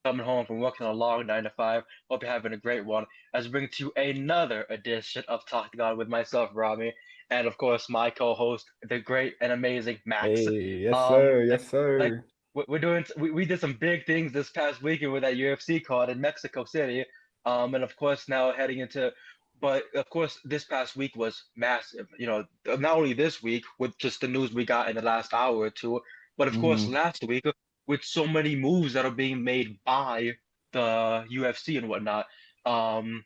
coming home from working a long 9 to 5. Hope you're having a great one. As we bring to you another edition of Talktagon with myself, Rami, and of course my co-host, the great and amazing Max. Hey, yes Um, sir, like yes like sir. we're doing, we did some big things this past weekend with that UFC card in Mexico City. And of course now heading into, but of course this past week was massive. Not only this week with just the news we got in the last hour or two, but of course hmm last week with so many moves that are being made by the UFC and whatnot. Um,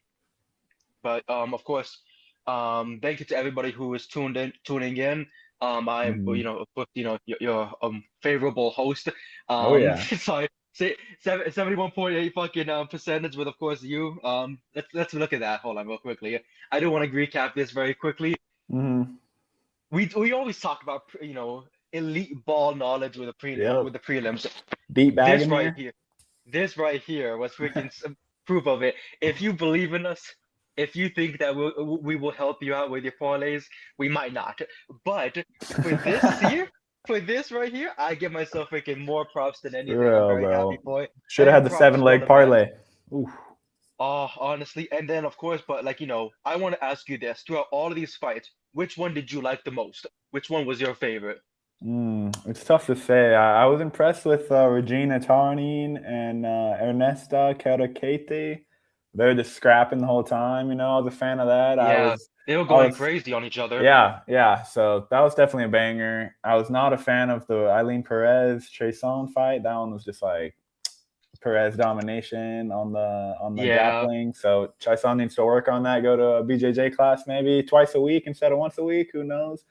but of course, thank you to everybody who is tuning in. I'm, hmm of course, your favorable host. Oh yeah. Sorry, say 71.8 fucking percentage with, of course, you. Let's look at that. Hold on, real quickly. I do want to recap this very quickly. hmm We always talk about elite ball knowledge with Yep. the prelims. Deep bag This in right here. here. This right here was freaking proof of it. If you believe in us, if you think that we will help you out with your parlays, we might not. But for this here, for this right here, I give myself freaking more props than For anything. I'm real, very happy bro. for it. Should have And had the props seven for leg the man. parlay. Oof. Oh, honestly. And then of course, but I want to ask you this. Throughout all of these fights, which one did you like the most? Which one was your favorite? It's tough to say. I was impressed with Regina Tarnine and Ernesta Karakete. They're just scrapping the whole time. I was a fan of that. I Yeah, was, they were I going was, crazy on each other. yeah, yeah. So that was definitely a banger. I was not a fan of the Eileen Perez Chason fight. That one was just like Perez domination on the Yeah. grappling. So Chason needs to work on that. Go to a BJJ class maybe twice a week instead of once a week. Who knows?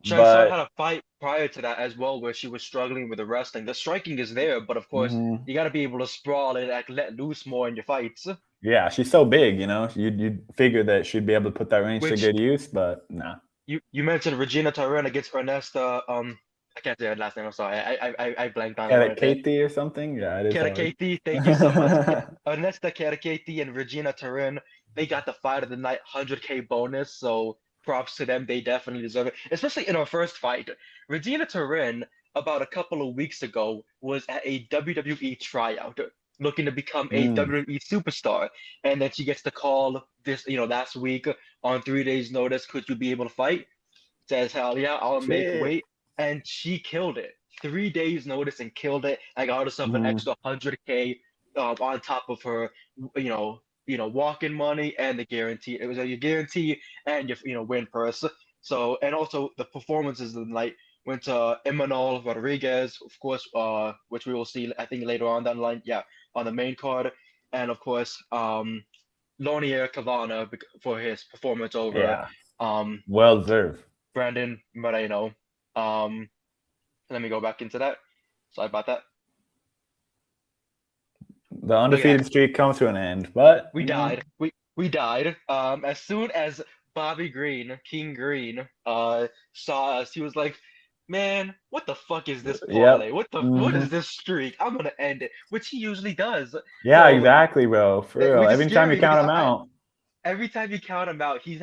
Chai-Son But had a fight prior to that as well where she was struggling with the wrestling. The striking is there, but of course, mhm. you got to be able to sprawl and let loose more in your fights. Yeah, she's so big. You'd figure that she'd be able to put that range to Which good use, but nah. you mentioned Regina Tyrone against Ernesta. I can't say her last name. I'm sorry. I blanked on it Cat right there. Katie or something. Yeah, it is hard. Katie, thank you so much. Yeah, Ernesta Katie and Regina Tyrone, they got the fight of the night 100K bonus. So props to them. They definitely deserve it, especially in our first fight. Regina Tyrone, about a couple of weeks ago, was at a WWE tryout, looking to become a mm, WWE superstar, and then she gets the call this, last week on 3 days' notice. Could you be able to fight? Says, hell yeah, I'll make shit. weight. And she killed it. 3 days notice and killed it. I got herself an hmm extra 100K on top of her, walk-in money and the guarantee. It was your guarantee and your, win purse. So, and also the performances of the night went to Emmanuel Rodriguez, of course, which we will see, I think, later on down the line. Yeah, on the main card. And of course, Lonier Cavana for his performance over Yeah, um, well deserved. Brandon Moreno. Um, Let me go back into that. Sorry about that. The But yeah, undefeated streak comes to an end, but we died. We died. As soon as Bobby Green, King Green, saw us, he was like, "Man, what the fuck is this parlay? yep. What is this streak? I'm gonna end it," which he usually does. Yeah, So, exactly, bro. For real. which is Every time you scary because count them out. every time you count him out, he's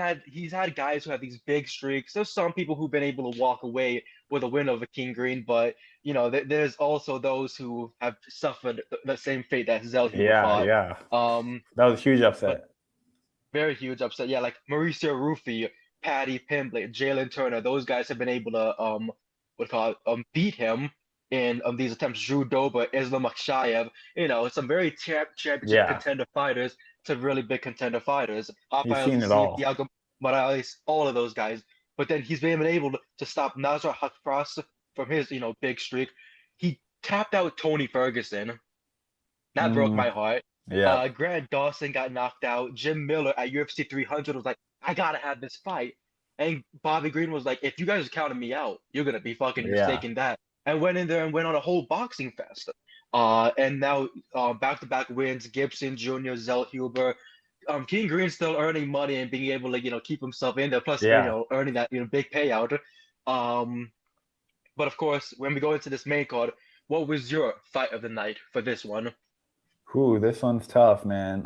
had guys who have these big streaks. There's some people who've been able to walk away with a win over King Green, but there's also those who have suffered the same fate that Zell Huber Yeah, fought. yeah. Um, That was a huge but upset. very huge upset. Yeah, like Mauricio Rufy, Patty Pimblett, Jalen Turner, those guys have been able to beat him in these attempts. Drew Dober, Islam Makshayev, some very championship Yeah, contender fighters to really big contender fighters. he's Rafael seen it Zia, all. Thiago Morales, all of those guys. But then he's been able to stop Nasrat Haqparast from his big streak. He tapped out Tony Ferguson. That broke hmm my heart. Yep. Grant Dawson got knocked out. Jim Miller at UFC 300 was like, I gotta have this fight. And Bobby Green was like, if you guys are counting me out, you're gonna be fucking Yeah. mistaken that. And went in there and went on a whole boxing fest. And now back-to-back wins, Gibson Jr., Zell Huber. King Green's still earning money and being able to, keep himself in there, plus, Yeah. earning that, big payout. Um, but of course, when we go into this main card, what was your fight of the night for this one? Whew, this one's tough, man.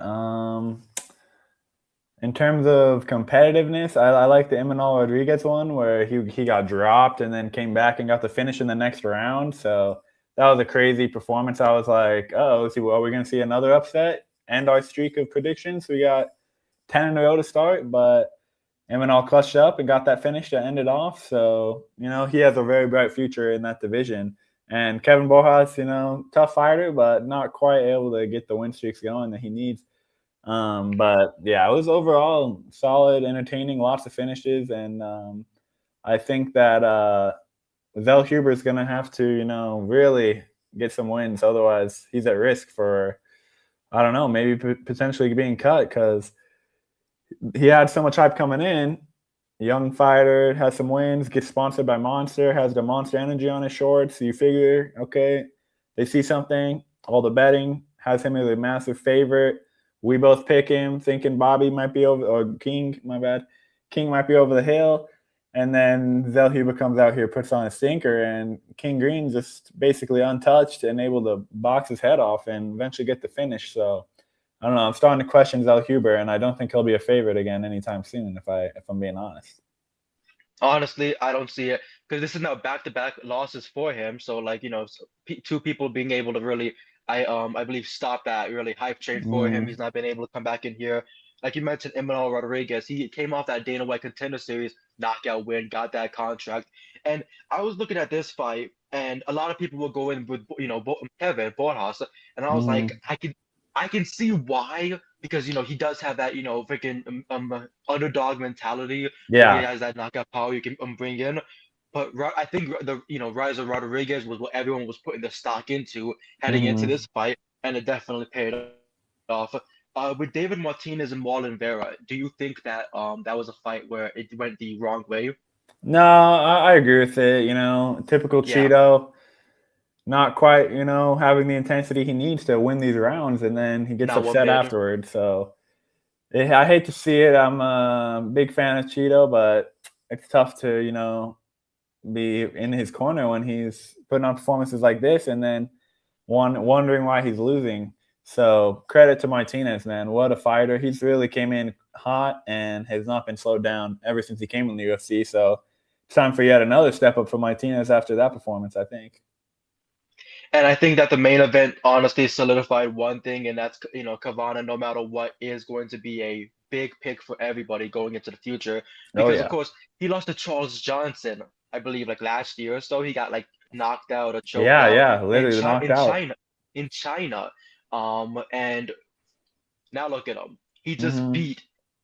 In terms of competitiveness, I like the Emmanuel Rodriguez one where he got dropped and then came back and got the finish in the next round. So that was a crazy performance. I was like, oh, let's see, well, are we going to see another upset? End our streak of predictions. We got 10 in a row to start, but Eminal clutched up and got that finish to end it off. So, he has a very bright future in that division. And Kevin Bojas, tough fighter, but not quite able to get the win streaks going that he needs. But yeah, it was overall solid, entertaining, lots of finishes. And I think that Zell Huber is going to have to, really get some wins. Otherwise, he's at risk for, I don't know, maybe potentially being cut because he had so much hype coming in. Young fighter, has some wins, gets sponsored by Monster, has the Monster energy on his shorts. So you figure, okay, they see something. All the betting has him as a massive favorite. We both pick him, thinking Bobby might be over, or King, my bad. King might be over the hill. And then Zell Huber comes out here, puts on a stinker, and King Green just basically untouched and able to box his head off and eventually get the finish. So I don't know. I'm starting to question Zell Huber, and I don't think he'll be a favorite again anytime soon. If I'm being honest. Honestly, I don't see it because this is now back-to-back losses for him. So like two people being able to really, I believe, stop that really hype train for him. He's not been able to come back in here. Like you mentioned, Emmanuel Rodriguez, he came off that Dana White Contender Series knockout win, got that contract. And I was looking at this fight, and a lot of people were going with Kevin Borjas, and I was like, I can see why, because he does have that freaking underdog mentality where he has that knockout power you can bring in. But I think the rise of Rodriguez was what everyone was putting the stock into heading into this fight, and it definitely paid off. With David Martinez and Marlon Vera, do you think that that was a fight where it went the wrong way? No, I agree with it. Typical Cheeto, not quite, having the intensity he needs to win these rounds, and then he gets upset afterwards. So I hate to see it. I'm a big fan of Cheeto, but it's tough to, be in his corner when he's putting on performances like this and then wondering why he's losing. So credit to Martinez, man. What a fighter. He's really came in hot and has not been slowed down ever since he came in the UFC. So it's time for yet another step up for Martinez after that performance, I think. And I think that the main event honestly solidified one thing, and that's, Cavana, no matter what, is going to be a big pick for everybody going into the future. Because, of course, he lost to Charles Johnson, I believe, like last year or so. He got like knocked out or choked out. Yeah, literally knocked out. In China. And now look at him. He just beat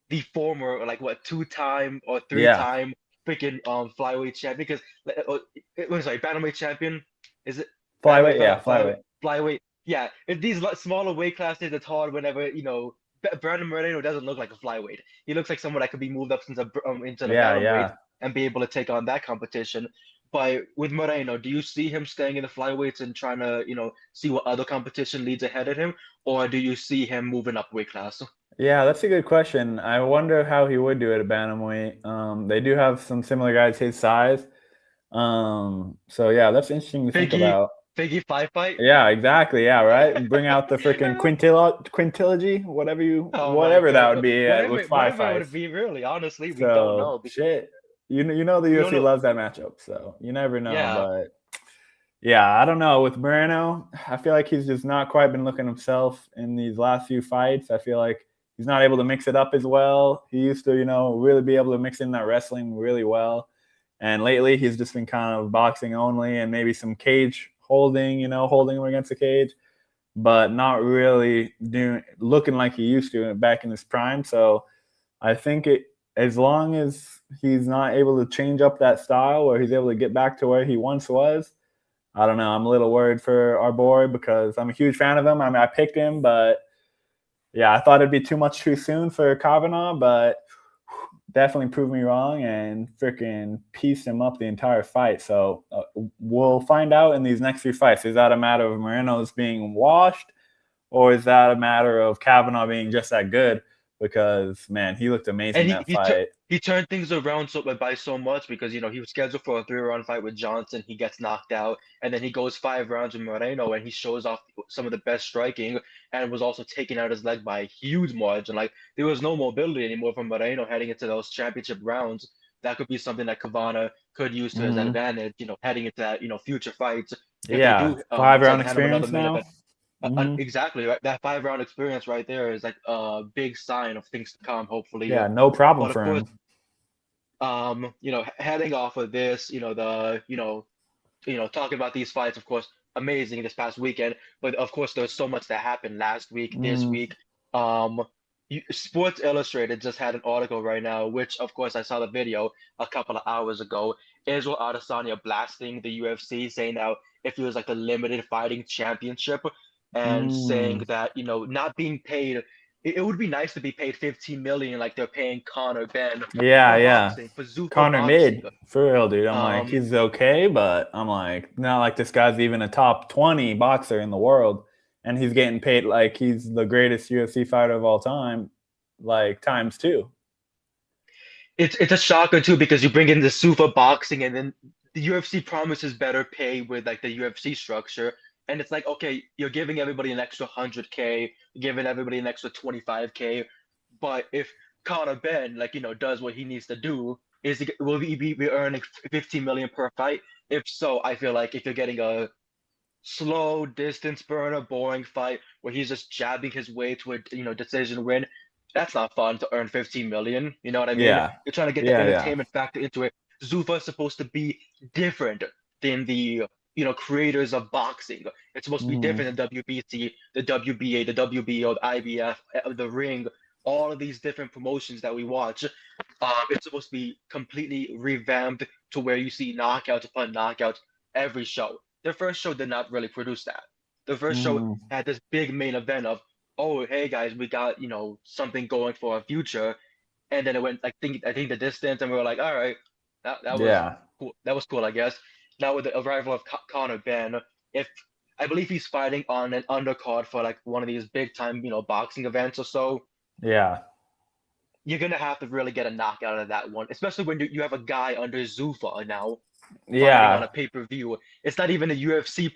the former, like, what, 2-time or 3-time freaking flyweight champion. Because, sorry, bantamweight champion. Is it? Flyweight, yeah, flyweight. Flyweight, yeah. In these smaller weight classes, it's hard whenever, Brandon Moreno doesn't look like a flyweight. He looks like someone that could be moved up into the bantamweight and be able to take on that competition. But with Moreno, do you see him staying in the flyweights and trying to, see what other competition leads ahead of him? Or do you see him moving up weight class? Yeah, that's a good question. I wonder how he would do it at bantamweight. They do have some similar guys his size. So yeah, that's interesting to think about. Figgy fight? Yeah, exactly. Yeah, right. Bring out the freaking quintilogy, whatever that would be with 5 fights. Would it be really? Honestly, we don't know. Shit, the UFC loves that matchup, so you never know. Yeah. But yeah, I don't know with Moreno. I feel like he's just not quite been looking himself in these last few fights. I feel like he's not able to mix it up as well. He used to, really be able to mix in that wrestling really well, and lately he's just been kind of boxing only and maybe some cage holding him against the cage, but not really looking like he used to back in his prime. So I think as long as he's not able to change up that style or he's able to get back to where he once was, I don't know. I'm a little worried for our boy because I'm a huge fan of him. I mean, I picked him, but yeah, I thought it'd be too much too soon for Kavanaugh, but definitely proved me wrong and freaking pieced him up the entire fight. So we'll find out in these next few fights. Is that a matter of Moreno's being washed, or is that a matter of Kavanaugh being just that good? Because, man, he looked amazing in that fight. He turned things around by so much because, he was scheduled for a 3-round fight with Johnson. He gets knocked out, and then he goes 5 rounds with Moreno, and he shows off some of the best striking and was also taking out his leg by a huge margin. Like, there was no mobility anymore from Moreno heading into those championship rounds. That could be something that Kavanaugh could use to his advantage, heading into that, future fights. if they Yeah, do 5 round decide to hand him another experience main now. event. Hmm. Exactly, right? That 5 round experience right there is like a big sign of things to come, hopefully. Yeah, no problem But of for course, him. heading off of this, talking about these fights, of course, amazing this past weekend. But of course, there's so much that happened last week, this Mm, week. Um, Sports Illustrated just had an article right now, which of course I saw the video a couple of hours ago. Israel Adesanya blasting the UFC, saying now it feels like the limited fighting championship, and saying mm. that not being paid. It would be nice to be paid 15 million like they're paying Conor Ben Yeah, for yeah. boxing, for Zuffa Connor boxing. mid for real, dude. I'm like, Um, he's okay, but I'm like, not like this guy's even a top 20 boxer in the world, and he's getting paid like he's the greatest UFC fighter of all time, like times two. it's a shocker too because you bring in the Zuffa boxing and then the UFC promises better pay with like the UFC structure. And it's like, okay, you're giving everybody an extra 100K, giving everybody an extra 25K. But if Conor Ben, like, does what he needs to do, will he be earning 15 million per fight? If so, I feel like if you're getting a slow distance burner, boring fight where he's just jabbing his way to a decision win. That's not fun to earn 15 million. You know what I mean? Yeah, You're trying to get the yeah, yeah. entertainment factor into it. Zuffa is supposed to be different than the creators of boxing. It's supposed to be Mm, different than WBC, the WBA, the WBO, the IBF, the Ring, all of these different promotions that we watch. It's supposed to be completely revamped to where you see knockouts upon knockouts every show. The first show did not really produce that. The first show mm. had this big main event of, oh, hey guys, we got, something going for our future. And then it went, I think the distance, and we were like, all right, that was Yeah, cool. That was cool, I guess. Now with the arrival of Conor Ben, if I believe he's fighting on an undercard for like one of these big time, boxing events or so, yeah, you're gonna have to really get a knockout out of that one, especially when you have a guy under Zuffa now fighting on yeah. a pay-per-view. It's not even a UFC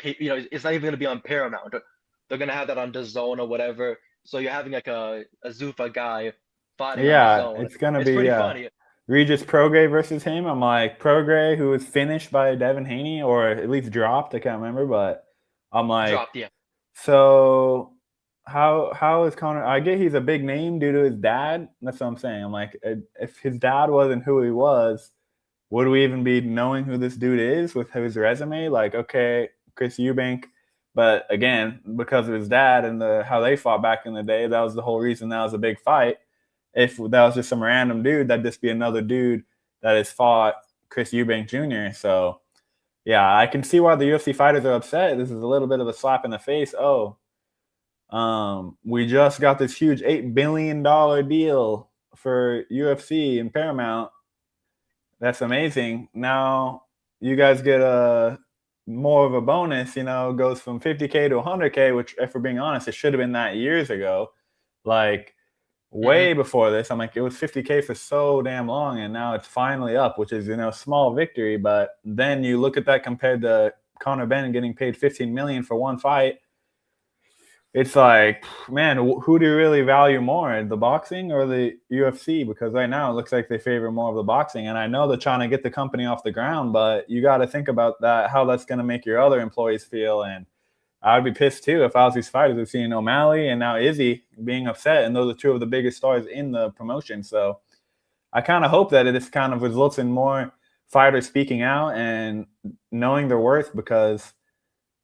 it's not even gonna be on Paramount. They're gonna have that on DAZN or whatever. So you're having like a Zuffa guy fighting on Yeah, DAZN. it's gonna It's be pretty funny. Regis Prograis versus him. I'm like Prograis, who was finished by Devin Haney or at least dropped. I can't remember, but I'm like, Dropped, yeah. so how is Connor? I get he's a big name due to his dad. That's what I'm saying. I'm like, if his dad wasn't who he was, would we even be knowing who this dude is with his resume? Like, okay, Chris Eubank. But again, because of his dad and how they fought back in the day, that was the whole reason that was a big fight. If that was just some random dude, that'd just be another dude that has fought Chris Eubank Jr. So, yeah, I can see why the UFC fighters are upset. This is a little bit of a slap in the face. Oh, we just got this huge $8 billion deal for UFC and Paramount. That's amazing. Now you guys get a more of a bonus. Goes from 50K to 100K, which, if we're being honest, it should have been that years ago. Like, Hmm. way before this. I'm like, it was 50K for so damn long, and now it's finally up, which is small victory. But then you look at that compared to Conor Ben getting paid 15 million for one fight. It's like, man, who do you really value more, the boxing or the UFC? Because right now it looks like they favor more of the boxing. And I know they're trying to get the company off the ground, but you got to think about that, how that's going to make your other employees feel. And I'd be pissed too if I was these fighters. We've seen O'Malley and now Izzy being upset, and those are two of the biggest stars in the promotion. So I kind of hope that it just kind of results in more fighters speaking out and knowing their worth, because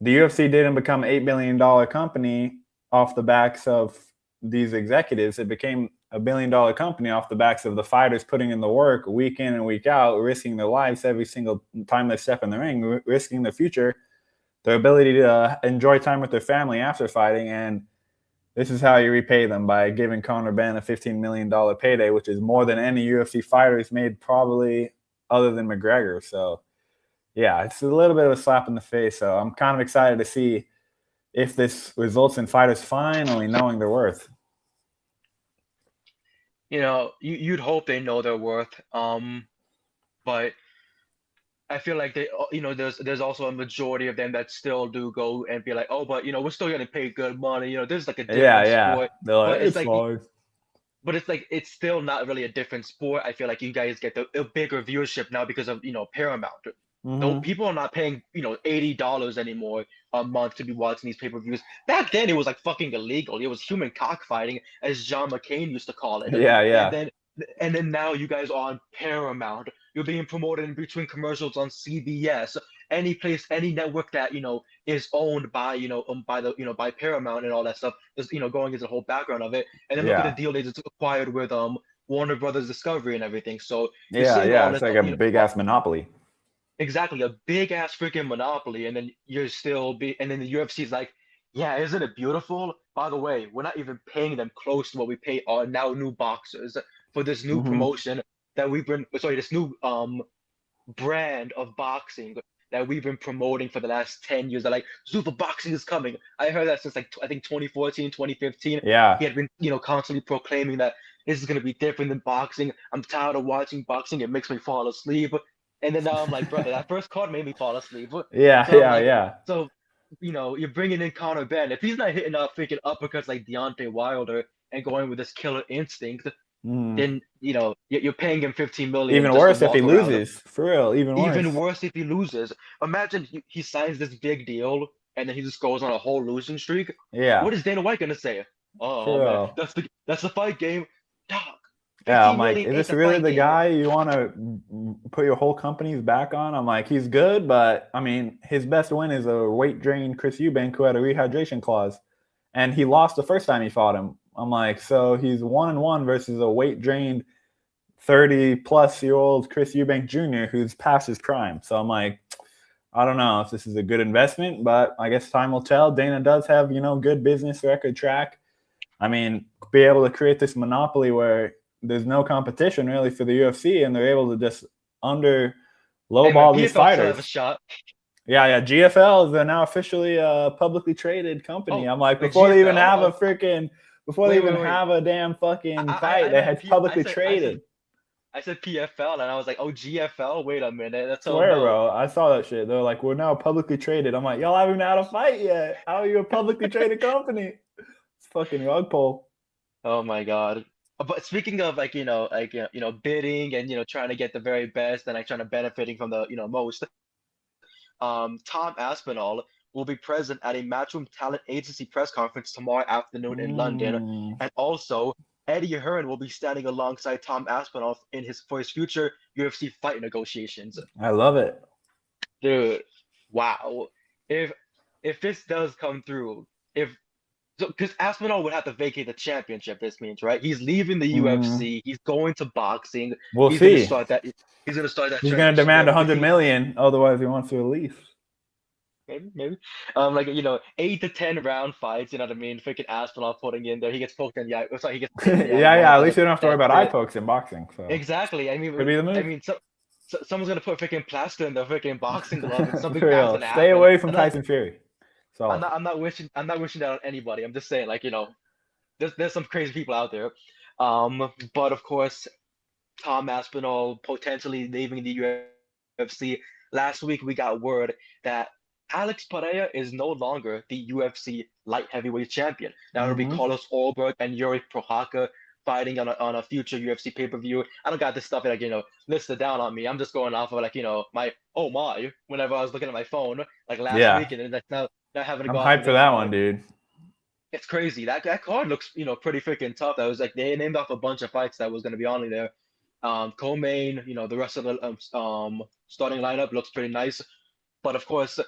the UFC didn't become an $8 billion company off the backs of these executives. It became a $1 billion company off the backs of the fighters putting in the work week in and week out, risking their lives every single time they step in the ring, risking their future, their ability to enjoy time with their family after fighting. And this is how you repay them, by giving Conor Ben a $15 million payday, which is more than any UFC fighter has made, probably other than McGregor. So, yeah, it's a little bit of a slap in the face. So I'm kind of excited to see if this results in fighters finally knowing their worth. You'd hope they know their worth. But I feel like there's also a majority of them that still do go and be like, oh, but we're still getting paid good money. This is like a Yeah, different yeah. sport. They're like, But it's it's like, fine. it's still not really a different sport. I feel like you guys get a bigger viewership now because of Paramount. Though Mm-hmm. people are not paying, $80 anymore a month to be watching these pay-per-views. Back then, it was like fucking illegal. It was human cockfighting, as John McCain used to call it. Yeah, And yeah. then, and then now you guys are on Paramount. You're being promoted in between commercials on CBS, any place, any network that is owned by by the by Paramount and all that stuff. Just going into the whole background of it, and then look at the Yeah. deal they just acquired with Warner Brothers Discovery and everything. So you're Yeah, seeing yeah. all It's this, like a big ass monopoly. exactly, a big ass freaking monopoly, and then and then the UFC is like, yeah, isn't it beautiful? By the way, we're not even paying them close to what we pay our now new boxers for this new Mm-hmm. promotion that we've been, sorry, this new brand of boxing that we've been promoting for the last 10 years. That like Super boxing is coming. I heard that since like I think 2014, 2015. He Yeah. had been, constantly proclaiming that this is gonna be different than boxing. I'm tired of watching boxing. It makes me fall asleep. And then now I'm like, brother, that first card made me fall asleep. Yeah, So I'm yeah, like, yeah. so you're bringing in Conor Ben. If he's not hitting up freaking uppercuts like Deontay Wilder and going with this killer instinct, Mm. then you're paying him 15 million Even just to worse if he walk around. loses. For real, even Even worse. worse if he loses. Imagine he signs this big deal and then he just goes on a whole losing streak. Yeah, What is Dana White gonna say? Oh for man, real. that's the fight game. Dog, Yeah, I'm 15 like, million is ain't this the really fight the game. guy you want to put your whole company's back on? I'm like, he's good, but I mean, his best win is a weight drained Chris Eubank who had a rehydration clause, and he lost the first time he fought him. I'm like, so he's 1-1 versus a weight drained 30-plus-year-old Chris Eubank Jr. who's past his prime. So I'm like, I don't know if this is a good investment, but I guess time will tell. Dana does have, good business record track. I mean, be able to create this monopoly where there's no competition really for the UFC, and they're able to just under Hey man, lowball these PFL still have a fighters. shot. Yeah, yeah. GFL is now officially a publicly traded company. Oh, I'm like, the before they even GFL. have Oh, before they wait, even wait, wait. have a damn fucking I fight, they meant had P. publicly traded. I said PFL and I was like, oh GFL. Wait a minute. That's so Swear, no. bro. I saw that shit. They're like, we're now publicly traded. I'm like, y'all haven't even had a fight yet. How are you a publicly traded company? It's fucking rug pull. Oh my God. But speaking of like, bidding and trying to get the very best and like trying to benefiting from the, most, Tom Aspinall will be present at a Matchroom Talent Agency press conference tomorrow afternoon in London. Mm, And also Eddie Hearn will be standing alongside Tom Aspinall for his future UFC fight negotiations. I love it. Dude, wow. If if this does come through, if so, because Aspinall would have to vacate the championship, this means, right? He's leaving the Mm, UFC. He's going to boxing. we'll He's gonna see. start that. He's gonna start that He's gonna transition demand there because 100 million, otherwise he wants to release. maybe. Like 8 to 10 round fights. You know what I mean? Freaking Aspinall putting in there. He gets poked in the eye. Sorry, he gets hit in the eye Yeah, yeah. At once, and least you don't have to worry that's about eye it. pokes in boxing. So Exactly. could be the move. Someone's gonna put freaking plaster in the freaking boxing glove, and something For bad's real. gonna Stay happen. away from And like, Tyson Fury. So I'm not wishing that on anybody. I'm just saying, like, there's some crazy people out there. But of course, Tom Aspinall potentially leaving the UFC. Last week we got word that Alex Pereira is no longer the UFC light heavyweight champion. Now it'll be mm-hmm. Carlos Ulberg and Yuri Prochazka fighting on a future UFC pay-per-view. I don't got this stuff like listed down on me. I'm just going off of like my oh my whenever I was looking at my phone like last Yeah. week and then like now having to I'm go off hyped of for this. that one, dude. It's crazy. That card looks, pretty freaking tough. That was like they named off a bunch of fights that was going to be on there. Co-main, the rest of the starting lineup looks pretty nice. But of course,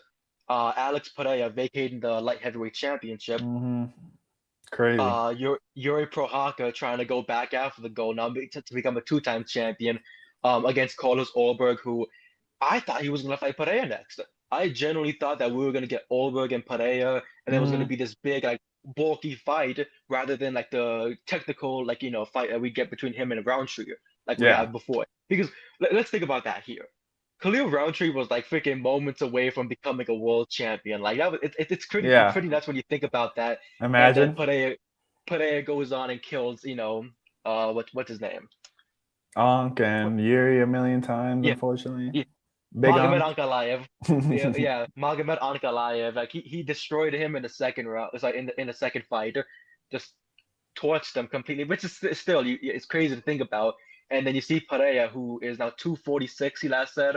Alex Pereira vacating the light heavyweight championship. Mm-hmm. Crazy. Yuri Prochazka trying to go back after the goal now to become a two-time champion against Carlos Ulberg, who I thought he was going to fight Pereira next. I genuinely thought that we were going to get Ulberg and Pereira, and it was going to Mm-hmm. be this big, like, bulky fight rather than like the technical, like, fight that we get between him and Roundtree, like we Yeah. had before. Because let's think about that here. Khalil Roundtree was like freaking moments away from becoming a world champion. Like that was it's Yeah. pretty nuts when you think about that. And then Imagine. Pereira goes on and kills, what's his name? Onk What, and Yuri a million times, yeah, unfortunately. yeah. Big Magomed Onk. Ankalaev. Yeah, Magomed Ankalaev. Like he destroyed him in the second round. It's like in the second fight, just torched them completely. Which is still it's crazy to think about. And then you see Pereira, who is now 246, he last said,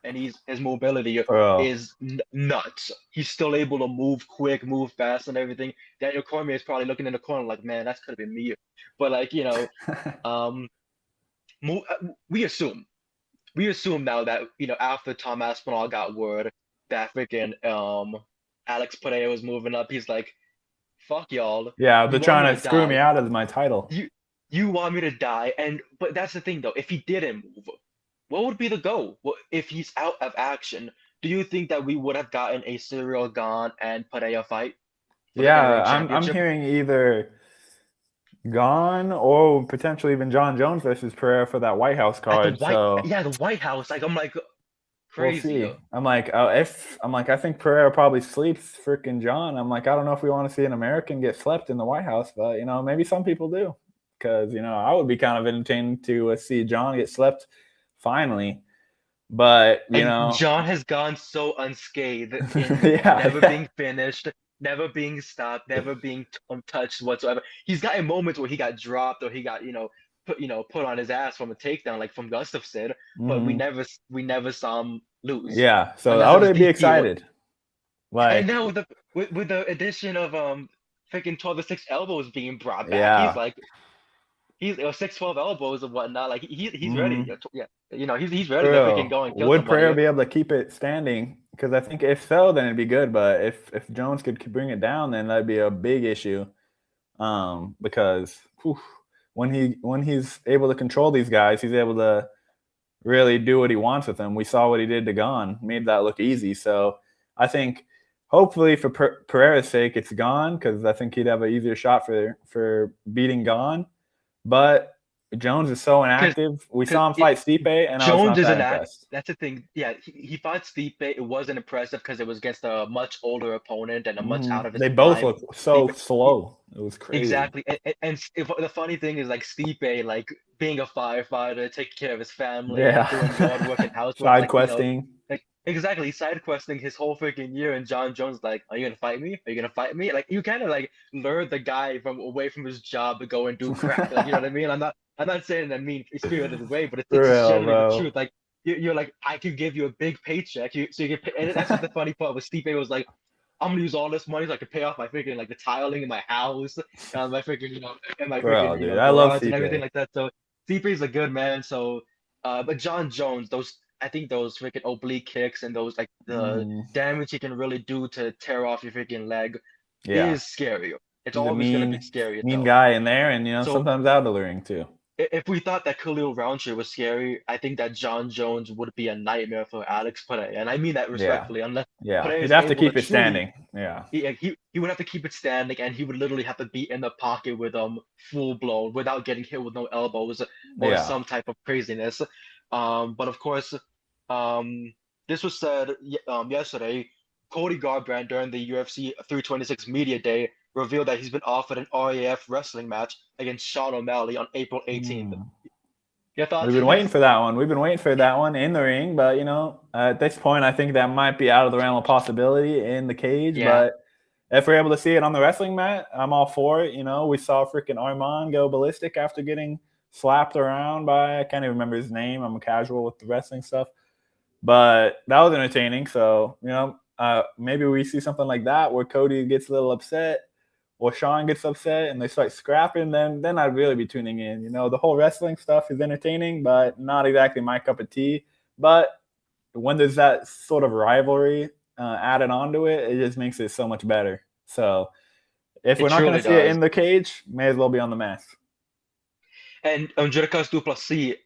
and his mobility Bro. is nuts. He's still able to move quick, move fast, and everything. Daniel Cormier is probably looking in the corner like, man, that could have been me. But like, um, we assume now that after Tom Aspinall got word that freaking Alex Pereira was moving up, he's like, fuck y'all. Yeah, they're You want me trying to to screw me die? out of my title. You want me to die? But that's the thing though. If he didn't move, what would be the goal? Well, if he's out of action, do you think that we would have gotten a Cyril Gane and Pereira fight for the Yeah, interim I'm championship? hearing either Gone or potentially even John Jones versus Pereira for that White House At the card. So the White House. Like I'm like we'll crazy. see. I'm like, I think Pereira probably sleeps freaking John. I'm like, I don't know if we want to see an American get slept in the White House, but maybe some people do, because I would be kind of entertained to see John get slept finally. But And John has gone so unscathed in never yeah, being finished, never being stopped, never being touched whatsoever. He's gotten moments where he got dropped or he got, put on his ass from a takedown, like from Gustafsson, but hmm we never saw him lose yeah. So I unless it was would be DQ. excited. And Like, now with the addition of freaking 12 to 6 elbows being brought back, yeah. he's 6-12 elbows and whatnot. Like he's ready. hmm Yeah, he's ready to freaking Bro, go and kill would Pereira somebody. be able to keep it standing? Because I think if so, then it'd be good. But if Jones could bring it down, then that'd be a big issue. Because when he's able to control these guys, he's able to really do what he wants with them. We saw what he did to Gone, made that look easy. So I think hopefully for Pereira's sake, it's Gone, because I think he'd have an easier shot for beating Gone. But Jones is so inactive. We Because saw him fight Stipe, and I was Jones not is that an act. impressed. That's the thing. Yeah, he fought Stipe. It wasn't impressive because it was against a much older opponent and a much out of his They both prime. look so Stipe. slow. It was crazy. Exactly. The funny thing is like Stipe, like being a firefighter, taking care of his family and doing Yeah. yard work and housework, Side like questing. like exactly side questing his whole freaking year. And John Jones like, are you gonna fight me? Are you gonna fight me? Like you kind of like lured the guy from away from his job to go and do crack. Like you know what I mean? I'm not saying that mean spirited way, but For it's just real, generally the bro. truth. Like you're like, I could give you a big paycheck, so you can pay. And that's what the funny part was. Stipe was like, I'm gonna use all this money so I can pay off my freaking like the tiling in my house, my freaking and my Bro, freaking dude. I love garage and everything Stipe. like that. So Stipe is a good man. So, but John Jones, I think those freaking oblique kicks and those like the hmm damage he can really do to tear off your freaking leg Yeah. is scary. It's He's a always gonna be mean, scary as mean hell. guy in there, and So sometimes out of the ring too. if we thought that Khalil Roundtree was scary, I think that John Jones would be a nightmare for Alex Pereira, and I mean that Yeah. respectfully. Unless Yeah. Pereira He'd is have to able to keep it truly standing. Yeah. he would have to keep it standing, and he would literally have to be in the pocket with full blown without getting hit with no elbows or Yeah. some type of craziness. But of course, um, this was said yesterday. Cody Garbrandt during the UFC 326 media day revealed that he's been offered an RAF wrestling match against Sean O'Malley on April 18th. Hmm. Your thoughts We've on been waiting this? for that one. We've been waiting for that one in the ring, but at this point, I think that might be out of the realm of possibility in the cage. Yeah, But if we're able to see it on the wrestling mat, I'm all for it. We saw freaking Armand go ballistic after getting slapped around by, I can't even remember his name. I'm a casual with the wrestling stuff, but that was entertaining. So maybe we see something like that where Cody gets a little upset or Sean gets upset and they start scrapping, then I'd really be tuning in. The whole wrestling stuff is entertaining, but not exactly my cup of tea. But when there's that sort of rivalry added onto it, it just makes it so much better. So if it we're not going truly to see it does. in the cage, may as well be on the mask. And Jurkas Duplessis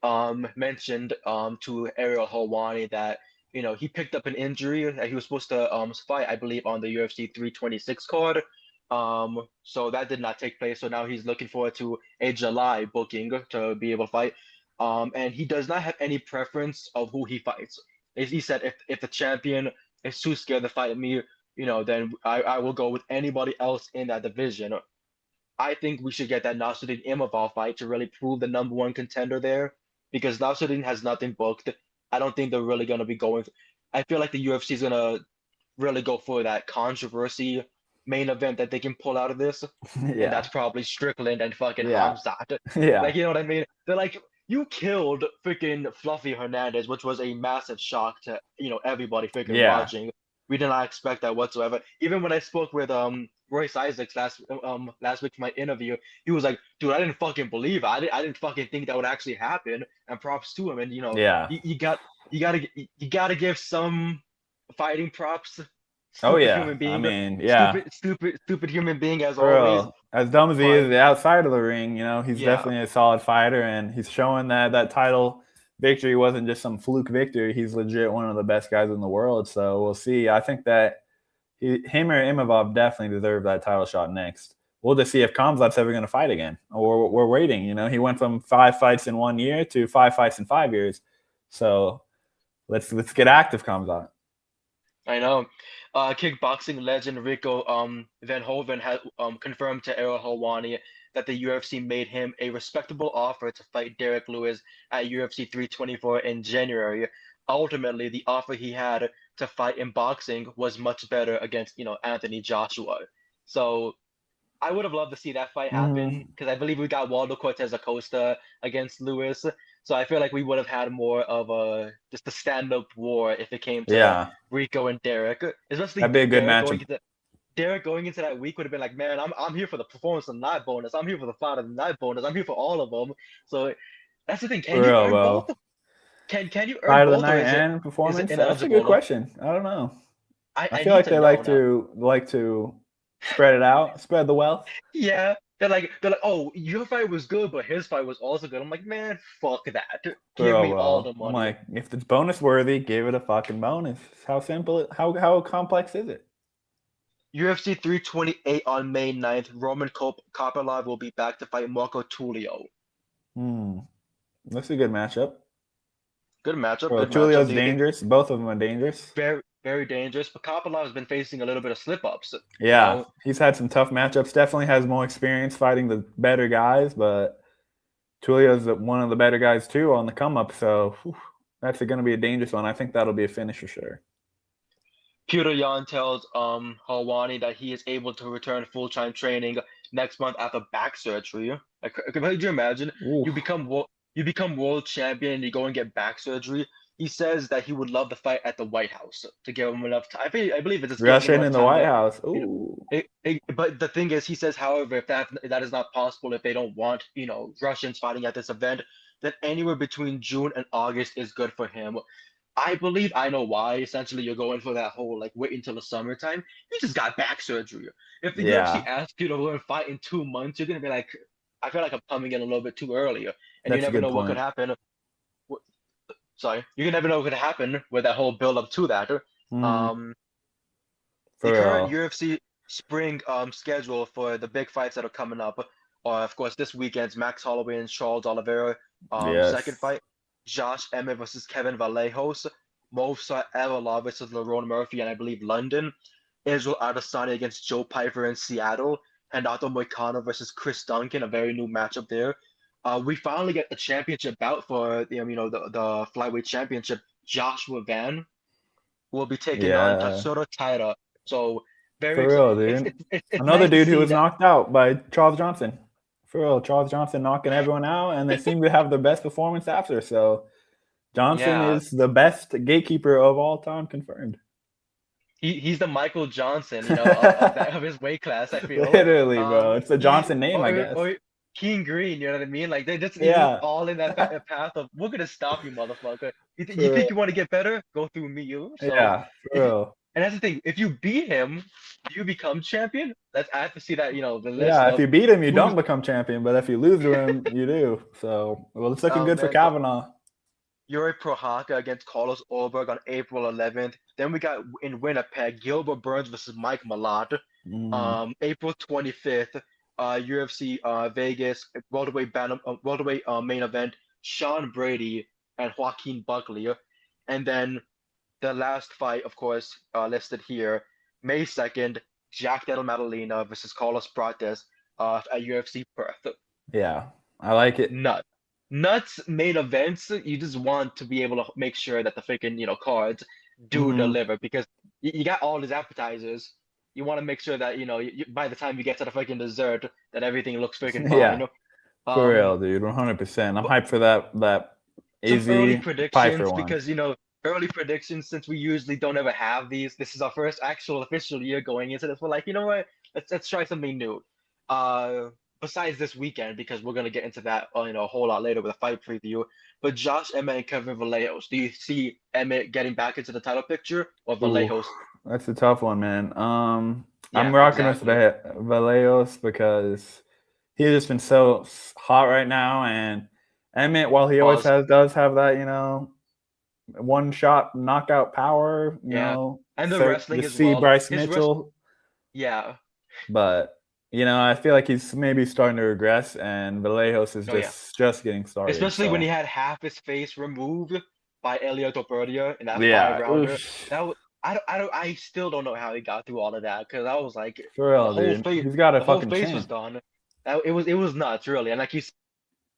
mentioned to Ariel Helwani that he picked up an injury that he was supposed to fight, I believe, on the UFC 326 card. So that did not take place. So now he's looking forward to a July booking to be able to fight. And he does not have any preference of who he fights. He said if the champion is too scared to fight me, then I will go with anybody else in that division. I think we should get that Nasruddin Imavov fight to really prove the number one contender there because Nasruddin has nothing booked. I don't think they're really going to be going. I feel like the UFC is going to really go for that controversy main event that they can pull out of this, and Yeah. that's probably Strickland and fucking Yeah. Hamzat. Yeah. Like, you know what I mean? They're like, you killed freaking Fluffy Hernandez, which was a massive shock to everybody freaking Yeah. watching. We did not expect that whatsoever. Even when I spoke with Royce Isaacs last week for my interview, he was like, "Dude, I didn't fucking believe it. I didn't fucking think that would actually happen." And props to him. And Yeah. you gotta give some fighting props. Oh Stupid yeah. human I being, mean, yeah. stupid human being as always. Bro, as dumb as he But is outside of the ring, he's yeah, definitely a solid fighter, and he's showing that title victory wasn't just some fluke victory. He's legit one of the best guys in the world. So we'll see. I think that him or Imavov definitely deserve that title shot next. We'll just see if Khamzat's ever going to fight again. We're waiting. He went from 5 fights in 1 year to 5 fights in 5 years. So let's get active, Khamzat. I know. Kickboxing legend Rico Van Hoven had confirmed to Errol Helwani that the UFC made him a respectable offer to fight Derek Lewis at UFC 324 in January. Ultimately, the offer he had to fight in boxing was much better against, Anthony Joshua. So I would have loved to see that fight happen Mm-hmm. because I believe we got Waldo Cortez Acosta against Lewis. So I feel like we would have had more of just a stand-up war if it came to Yeah, Rico and Derek, especially that'd be a good Derek matchup. Going into that week would have been like, man, I'm here for the performance of the night bonus. I'm here for the fight of the night bonus. I'm here for all of them. So that's the thing. For Can you real, earn both? bro. Can you earn Fight of the both, or night is it and performance? That's a good ineligible? question. I don't know. I I feel need like to they know now. like to spread it out, spread the wealth. Yeah, they're like, oh, your fight was good, but his fight was also good. I'm like, man, fuck that. For Give real, me all bro. the I'm money. like, if it's bonus worthy, give it a fucking bonus. How simple? How complex is it? UFC 328 on May 9th. Roman Kopylov will be back to fight Marco Tulio. Hmm, that's a good matchup. Good matchup, Bro, good matchup. Tulio's dangerous. Both of them are dangerous. Very, very dangerous. But Kopylov has been facing a little bit of slip-ups. You Yeah, know, he's had some tough matchups. Definitely has more experience fighting the better guys, but Tulio's one of the better guys too on the come up. So that's going to be a dangerous one. I think that'll be a finish for sure. Peter Yan tells Helwani that he is able to return full-time training next month after back surgery. Like, could you imagine? Ooh. You become world champion and you go and get back surgery. He says that he would love to fight at the White House to give him enough time. I believe it's just giving him Russian enough in the time White to, House. you know, Ooh. but the thing is, he says, however, if that is not possible, if they don't want, Russians fighting at this event, then anywhere between June and August is good for him. I believe I know why. Essentially, you're going for that whole like wait until the summertime. You just got back surgery. If the UFC Yeah, asks you to go and fight in 2 months, you're gonna be like, I feel like I'm coming in a little bit too early, and you that's a never good know what could point. happen. Sorry, you never know what could happen with that whole build up to that. Mm, Um, the for current real. UFC spring schedule for the big fights that are coming up are, of course, this weekend's Max Holloway and Charles Oliveira. Second Yes. fight, Josh Emmett versus Kevin Vallejos. Movsar Evloev versus Lerone Murphy, and I believe London. Israel Adesanya against Joe Piper in Seattle. Renato Moicano versus Chris Duncan, a very new matchup there. We finally get a championship bout for the flyweight championship. Joshua Van will be taking on Yeah. Tatsuro Taira. So very For excited. real, It's, dude. it's it's it's Another nice to dude who see was that. knocked out by Charles Johnson. For real, Charles Johnson knocking everyone out, and they seem to have the best performance after. So Johnson Yeah, is the best gatekeeper of all time, confirmed. he's the Michael Johnson, of his weight class. I feel. Literally, bro. It's the He Johnson name, I guess. or King Green. You know what I mean? Like he's just Yeah. all in that path of we're gonna stop you, motherfucker. You For real. think you want to get better? Go through me, you. So Yeah, for if you, real. and that's the thing. If you beat him, you become champion. I have to see that. The list Yeah, if of you beat him, you who's. don't become champion. But if you lose to him, you do. So, well, it's looking Oh good for man, but Kavanaugh. Yuri Prohaska against Carlos Ulberg on April 11th. Then we got in Winnipeg, Gilbert Burns versus Mike Malott. Mm, April 25th, UFC Vegas welterweight main event, Sean Brady and Joaquin Buckley. And then the last fight, of course, listed here, May 2nd, Jack Del Madalena versus Carlos Prates at UFC Perth. yeah, I like it. Nuts. Nuts main events, you just want to be able to make sure that the freaking, cards do Hmm. deliver because you got all these appetizers. You want to make sure that, by the time you get to the freaking dessert, that everything looks freaking Yeah, fine. For real, dude, 100%. I'm hyped for that Some early Izzy Pfeiffer predictions one. because early predictions, since we usually don't ever have these. This is our first actual official year going into this. We're like, you know what? Let's try something new. Besides this weekend, because we're gonna get into that a whole lot later with a fight preview. But Josh Emmett and Kevin Vallejos, do you see Emmett getting back into the title picture or Ooh, Vallejos? that's a tough one, man. I'm Yeah, rocking with exactly. Vallejos because he's just been so hot right now, and Emmett, while he always Pause. does have that, one shot knockout power, Yeah, and the to wrestling as see well. Bryce His rest. Mitchell, Yeah. but I feel like he's maybe starting to regress, and Vallejos is Oh yeah. just getting started. Especially when he So had half his face removed by Elliot Oberdia in that five yeah, rounder. oof, That was, I still don't know how he got through all of that because I was like for the real, whole dude. face He's got a the whole fucking face was chin. done. It was nuts really, and like you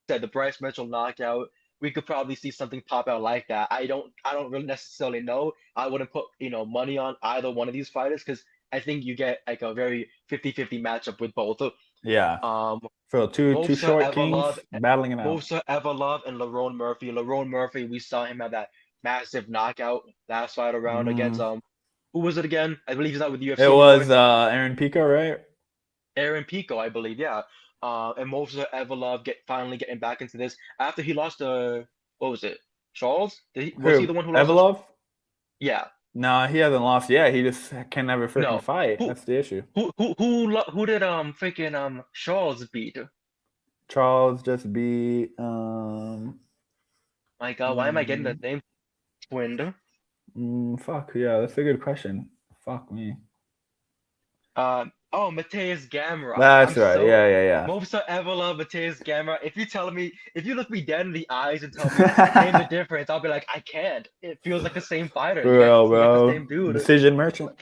said, the Bryce Mitchell knockout. We could probably see something pop out like that. I don't really necessarily know. I wouldn't put money on either one of these fighters because I think you get like a very 50-50 matchup with both. Yeah, Um, for two Movsa short Everlove, kings battling it out. Movsa Everlove, and Lerone Murphy. Lerone Murphy, we saw him have that massive knockout last fight around against Mm. who was it again? I believe he's not with the It UFC was anymore. Aaron Pico, right? Aaron Pico, I believe, yeah. And Movsa Everlove finally getting back into this after he lost to what was it? Charles? Was he Who? the one who lost to? Evolov? Yeah, No, he hasn't lost yet. He just can never freaking no. fight. Who That's the issue. who did freaking Charles beat? Charles just beat My God, why am I getting the mm, name twinned? fuck yeah, that's a good question. Fuck me. Oh, Mateus Gamrot. I'm That's right. so Yeah, most I ever love Mateus Gamrot. If you look me dead in the eyes and tell me name the yeah. difference, I'll be like, I can't. It feels like the same fighter. For real, You got the bro. same dude. Decision merchant.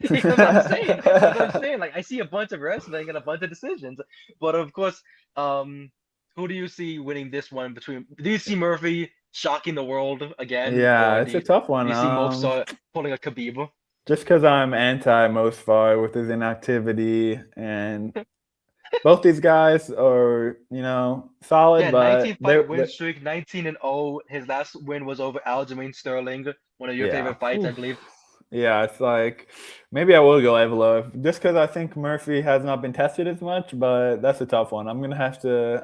That's what I'm saying. That's what I'm saying. Like I see a bunch of wrestling and a bunch of decisions, but of course, who do you see winning this one between? Do you see Murphy shocking the world again, Yeah, or it's a tough do one. you see Mofsa pulling a Khabib? Just because I'm anti Mosfar with his inactivity, and both these guys are, solid, Yeah, but 19 fight win streak, 19-0. His last win was over Aljamain Sterling, one of your yeah. favorite fights, I Oof. believe. Yeah, it's like maybe I will go Evelo just because I think Murphy has not been tested as much, but that's a tough one. I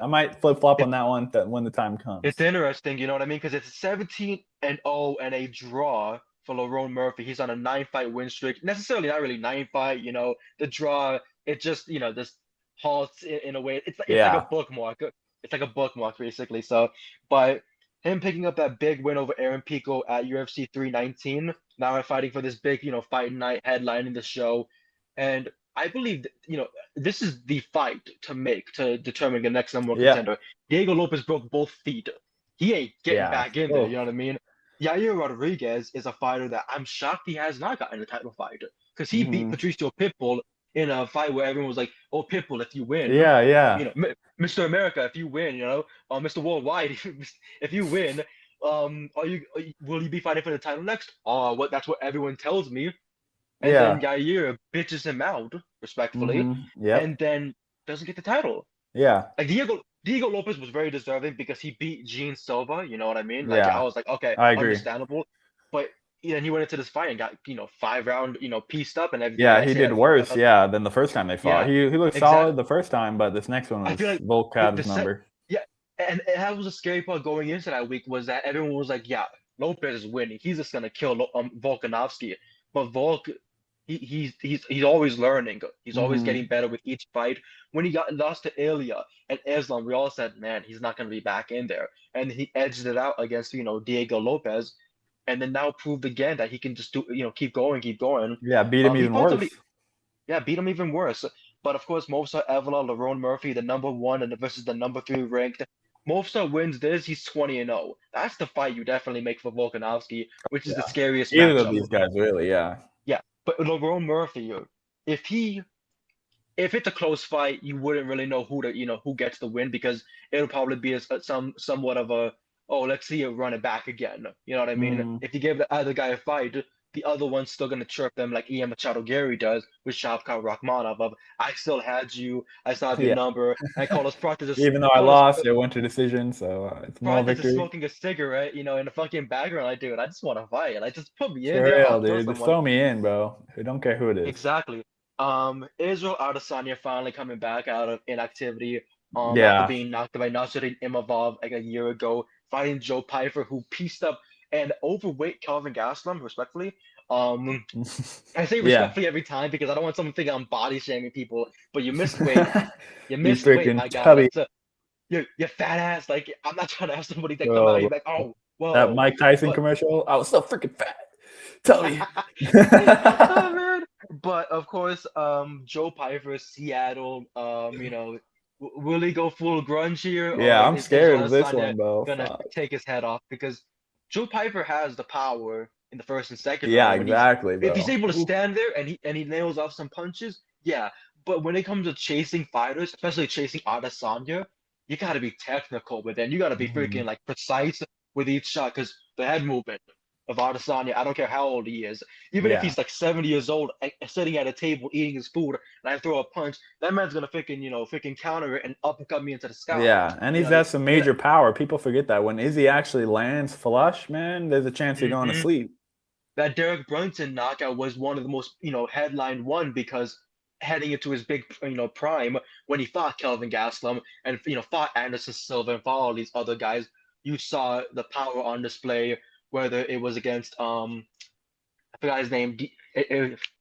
might flip flop on It, that one when the time comes. it's interesting, you know what I mean? Because it's 17-0 and a draw for Lerone Murphy. He's on a 9 fight win streak. Necessarily not really 9 fight, the draw, it just, just halts in a way. It's like a Yeah. bookmark. It's like a bookmark, basically. So, but him picking up that big win over Aaron Pico at UFC 319, now I'm fighting for this big, fight night headlining the show. And I believe that, this is the fight to make to determine the next number one Yeah. contender. Diego Lopez broke both feet. He ain't getting Yeah. back in there, you know what I mean? Yair Rodriguez is a fighter that I'm shocked he has not gotten a title fight because he beat Hmm. Patricio Pitbull in a fight where everyone was like, "Oh, Pitbull, if you win, Yeah. Mr. America, if you win, Mr. Worldwide, if you win, will you be fighting for the title next? Oh, that's what everyone tells me." And then Yeah. Yair bitches him out respectfully, Yep. and then doesn't get the title. Yeah. Like Diego Lopez was very deserving because he beat Gene Silva. You know what I mean? Like I Yeah. was like, okay, I agree. understandable. But he went into this fight and got 5 round pieced up and everything. Yeah, I he say, did worse, than the first time they fought. yeah, He looked solid exactly. the first time, but this next one I was feel like Volk the, had the his set, number. yeah, and that was a scary part going into that week was that everyone was like, yeah, Lopez is winning. He's just gonna kill Volkanovski. But Volk, he's always learning. He's always getting better with each fight. When he got lost to Ilya and Islam, we all said, man, he's not gonna be back in there. And he edged it out against Diego Lopez, and then now proved again that he can just do keep going, keep going. Yeah, beat him He even fought worse. somebody, yeah, beat him even worse. But of course, Movsa Evela, Lerone Murphy, the number one and versus the number 3 ranked. Movsa wins this, he's 20-0. That's the fight you definitely make for Volkanovski, which is the Yeah. scariest Either of matchup. these guys, really, yeah. Yeah, but Lerone Murphy, if it's a close fight, you wouldn't really know who gets the win because it'll probably be somewhat of a, oh, let's see it run it back again. You know what I mean? Mm, If you give the other guy a fight, the other one's still gonna chirp them like Ian Machado Gary does with Shavkat Rakhmonov of I still had you, I still have your Yeah. number, and Carlos Prates is Even though I lost, it went to decision, so it's more Prates is victory. smoking a cigarette, in the fucking background. Like, dude, I just want to fight. Like, just put me in For there. real, I'll throw dude. Just someone. throw me in, bro. I don't care who it is. Exactly. Israel Adesanya finally coming back out of inactivity. After Yeah. being knocked by Nasruddin Imavov like a year ago, fighting Joe Pyfer, who pieced up an overweight Kelvin Gastelum, respectfully. I say Yeah. respectfully every time because I don't want someone to think I'm body shaming people, but you missed weight. You You missed weight, freaking my guy. chubby. Like, you fat ass. Like, I'm not trying to have somebody that come out Bro, and be like, oh, that whoa. Mike Tyson But commercial, I was so freaking fat. Tell me. oh man. But of course, Joe Pyfer, Seattle, will he go full grunge here, Yeah, or I'm is Israel scared of this Adesanya one, bro. gonna Fuck. take his head off? Because Joe Pyfer has the power in the first and second Yeah, round when exactly, if he's bro. able to Oof. stand there and he nails off some punches, yeah. But when it comes to chasing fighters, especially chasing Adesanya, you gotta be technical with it. And you gotta be freaking Mhm. like precise with each shot because the head movement of Adesanya, I don't care how old he is, even if Yeah. he's like 70 years old, sitting at a table eating his food, and I throw a punch, that man's gonna freaking counter it and uppercut me into the sky. Yeah, and You he's know, got some major power. People forget that when Izzy actually lands flush, man, there's a chance you're going to Mhm. sleep. That Derek Brunson knockout was one of the most, headline one because heading into his big, prime when he fought Kelvin Gastelum and fought Anderson Silva and fought all these other guys, you saw the power on display. Whether it was against I forgot his name.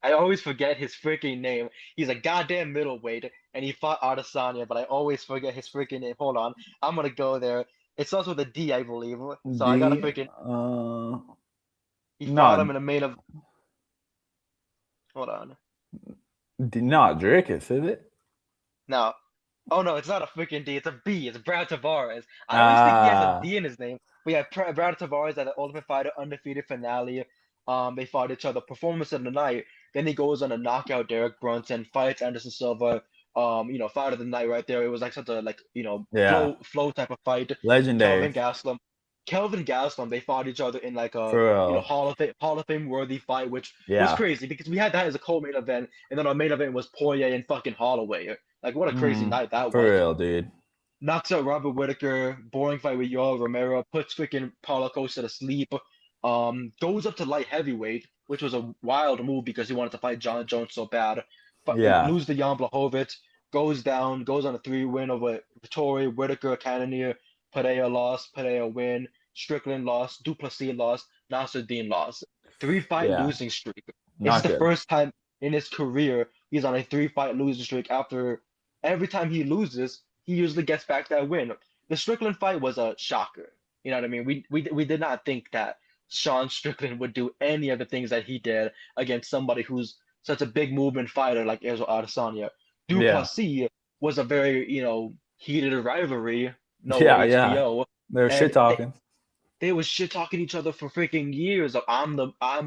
I always forget his freaking name. He's a goddamn middleweight, and he fought Adesanya, but I always forget his freaking name. Hold on, I'm gonna go there. It starts with a D, I believe. So I gotta D, freaking. He fought him no, in the main of. Hold on. not Dricus, is it? No. Oh no, it's not a freaking D. It's a B. It's Brad Tavares. I always think he has a Ah, D in his name. But yeah, Brad Tavares at the Ultimate Fighter undefeated finale. They fought each other. Performance of the night. Then he goes on a knockout Derek Brunson, fights Anderson Silva. Fight of the night right there. It was like such a yeah, flow type of fight. legendary, Kelvin Gastelum. Kelvin Gastelum, they fought each other in like a for real. Hall of Fame worthy fight, which was Yeah, crazy because we had that as a co-main event, and then our main event was Poirier and fucking Holloway. Like what a crazy night that for was. real, dude. Knocks out Robert Whitaker, boring fight with Yoel Romero, puts freaking Paulo Costa to sleep. Goes up to light heavyweight, which was a wild move because he wanted to fight John Jones so bad. But Yeah, lose to Jan Blachowicz, goes down, goes on a 3-win over Vittori, Whitaker, Cannonier, Pereira lost, Pereira win, Strickland lost, Duplessis lost, Nasruddin lost. 3-fight yeah, losing streak. This is not the good. first time in his career he's on a 3-fight losing streak after every time he loses, he usually gets back that win. The Strickland fight was a shocker. You know what I mean? We did not think that Sean Strickland would do any of the things that he did against somebody who's such a big movement fighter like Israel Adesanya. Yeah, Duplessis was a very, heated rivalry, no yeah, yeah. HBO, They're shit and talking. they was shit talking each other for freaking years of I'm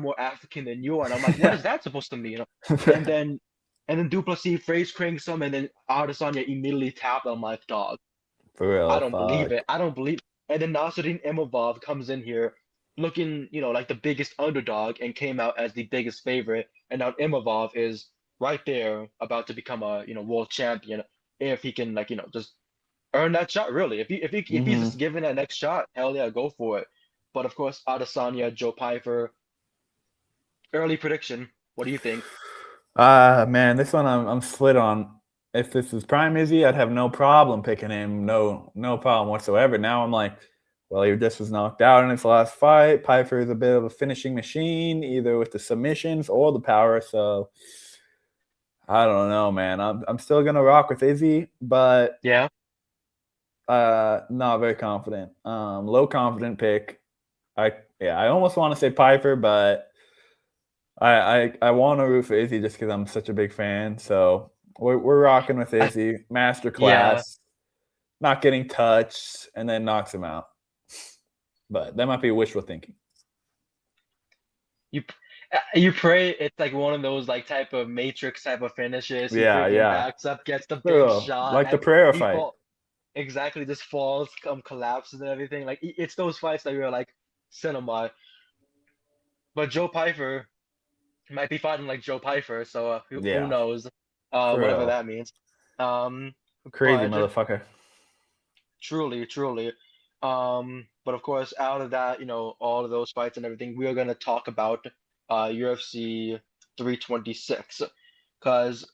more African than you are. And I'm like, what is that supposed to mean? And then Duplessis phrase cranks him and then Adesanya immediately tapped. I'm like, dog, For I real, don't believe fuck. it. I don't believe. And then Nasruddin Imavov comes in here looking, like the biggest underdog and came out as the biggest favorite. And now Imavov is right there about to become a, world champion if he can just earn that shot really. If he's just given that next shot, hell yeah, go for it. But of course, Adesanya, Joe Pyfer, early prediction. What do you think? Man, this one I'm split on. If this was Prime Izzy, I'd have no problem picking him. No problem whatsoever. Now I'm like, well, he just was knocked out in his last fight. Piper is a bit of a finishing machine, either with the submissions or the power. So I don't know, man. I'm still gonna rock with Izzy, but Yeah. not very confident. Low confident pick. I almost want to say Piper, but I want to root for Izzy just because I'm such a big fan. So we're rocking with I, Izzy. yeah. Masterclass, not getting touched, and then knocks him out. But that might be wishful thinking. You you pray it's like one of those like type of Matrix type of finishes. He Yeah, freaking yeah. backs up, gets the big Bro, shot, like the and prayer he fight. fall exactly just falls, collapses and everything. Like it's those fights that you're like cinema. But Joe Pyfer, Might be fighting like Joe Pyfer, so who Yeah, knows? for Whatever real. that means. Um, Crazy but motherfucker. truly, truly. But of course, out of that, all of those fights and everything, we are going to talk about UFC 326 because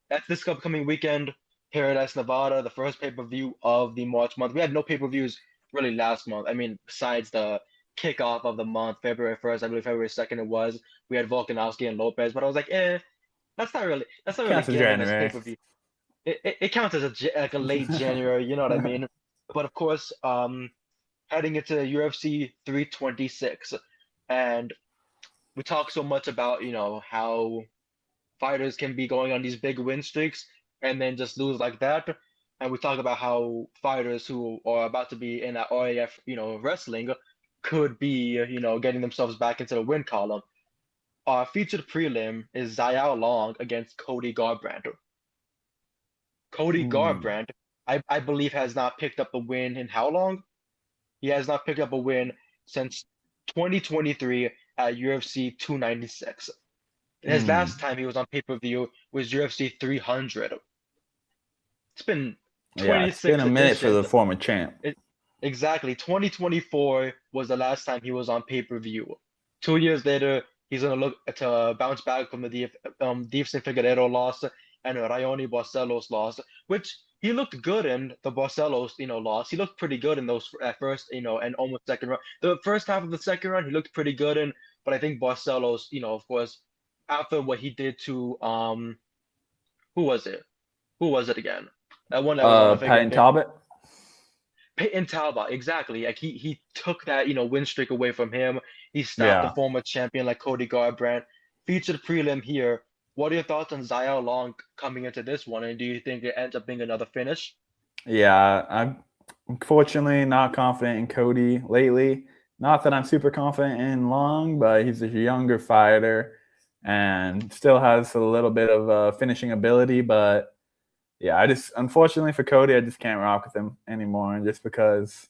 that's this upcoming weekend, Paradise, Nevada, the first pay-per-view of the March month. We had no pay-per-views really last month. I mean, besides the kickoff of the month, February 1st, I believe February 2nd it was. We had Volkanovski and Lopez, but I was like, that's not really Counts as given as January. pay-per-view. It counts as like a late January, you know what I mean? But of course, heading into UFC 326, and we talk so much about, how fighters can be going on these big win streaks and then just lose like that. And we talk about how fighters who are about to be in that RAF, wrestling could be, getting themselves back into the win column. Our featured prelim is Zayao Long against Cody Garbrandt. Cody Mm. Garbrandt, I believe, has not picked up a win in how long? He has not picked up a win since 2023 at UFC 296. His last Mm. time he was on pay-per-view was UFC 300. It's been Yeah, it's been 26 a minute for the editions. former champ. It, exactly. 2024 was the last time he was on pay-per-view. 2 years later, he's gonna look to bounce back from the Divson Figueiredo loss and Rayoni Barcelos loss, which he looked good in the Barcelos, loss. He looked pretty good in those at first, and almost second round. The first half of the second round, he looked pretty good in, but I think Barcelos, of course, after what he did to who was it? Who was it again? That one that was on a figure Patton pay. Talbot. Peyton Talbot, exactly. Like he took that, win streak away from him. He stopped the Yeah. former champion like Cody Garbrandt. Featured prelim here. What are your thoughts on Zayao Long coming into this one? And do you think it ends up being another finish? Yeah, I'm unfortunately not confident in Cody lately. Not that I'm super confident in Long, but he's a younger fighter and still has a little bit of finishing ability. But yeah, unfortunately for Cody, I just can't rock with him anymore just because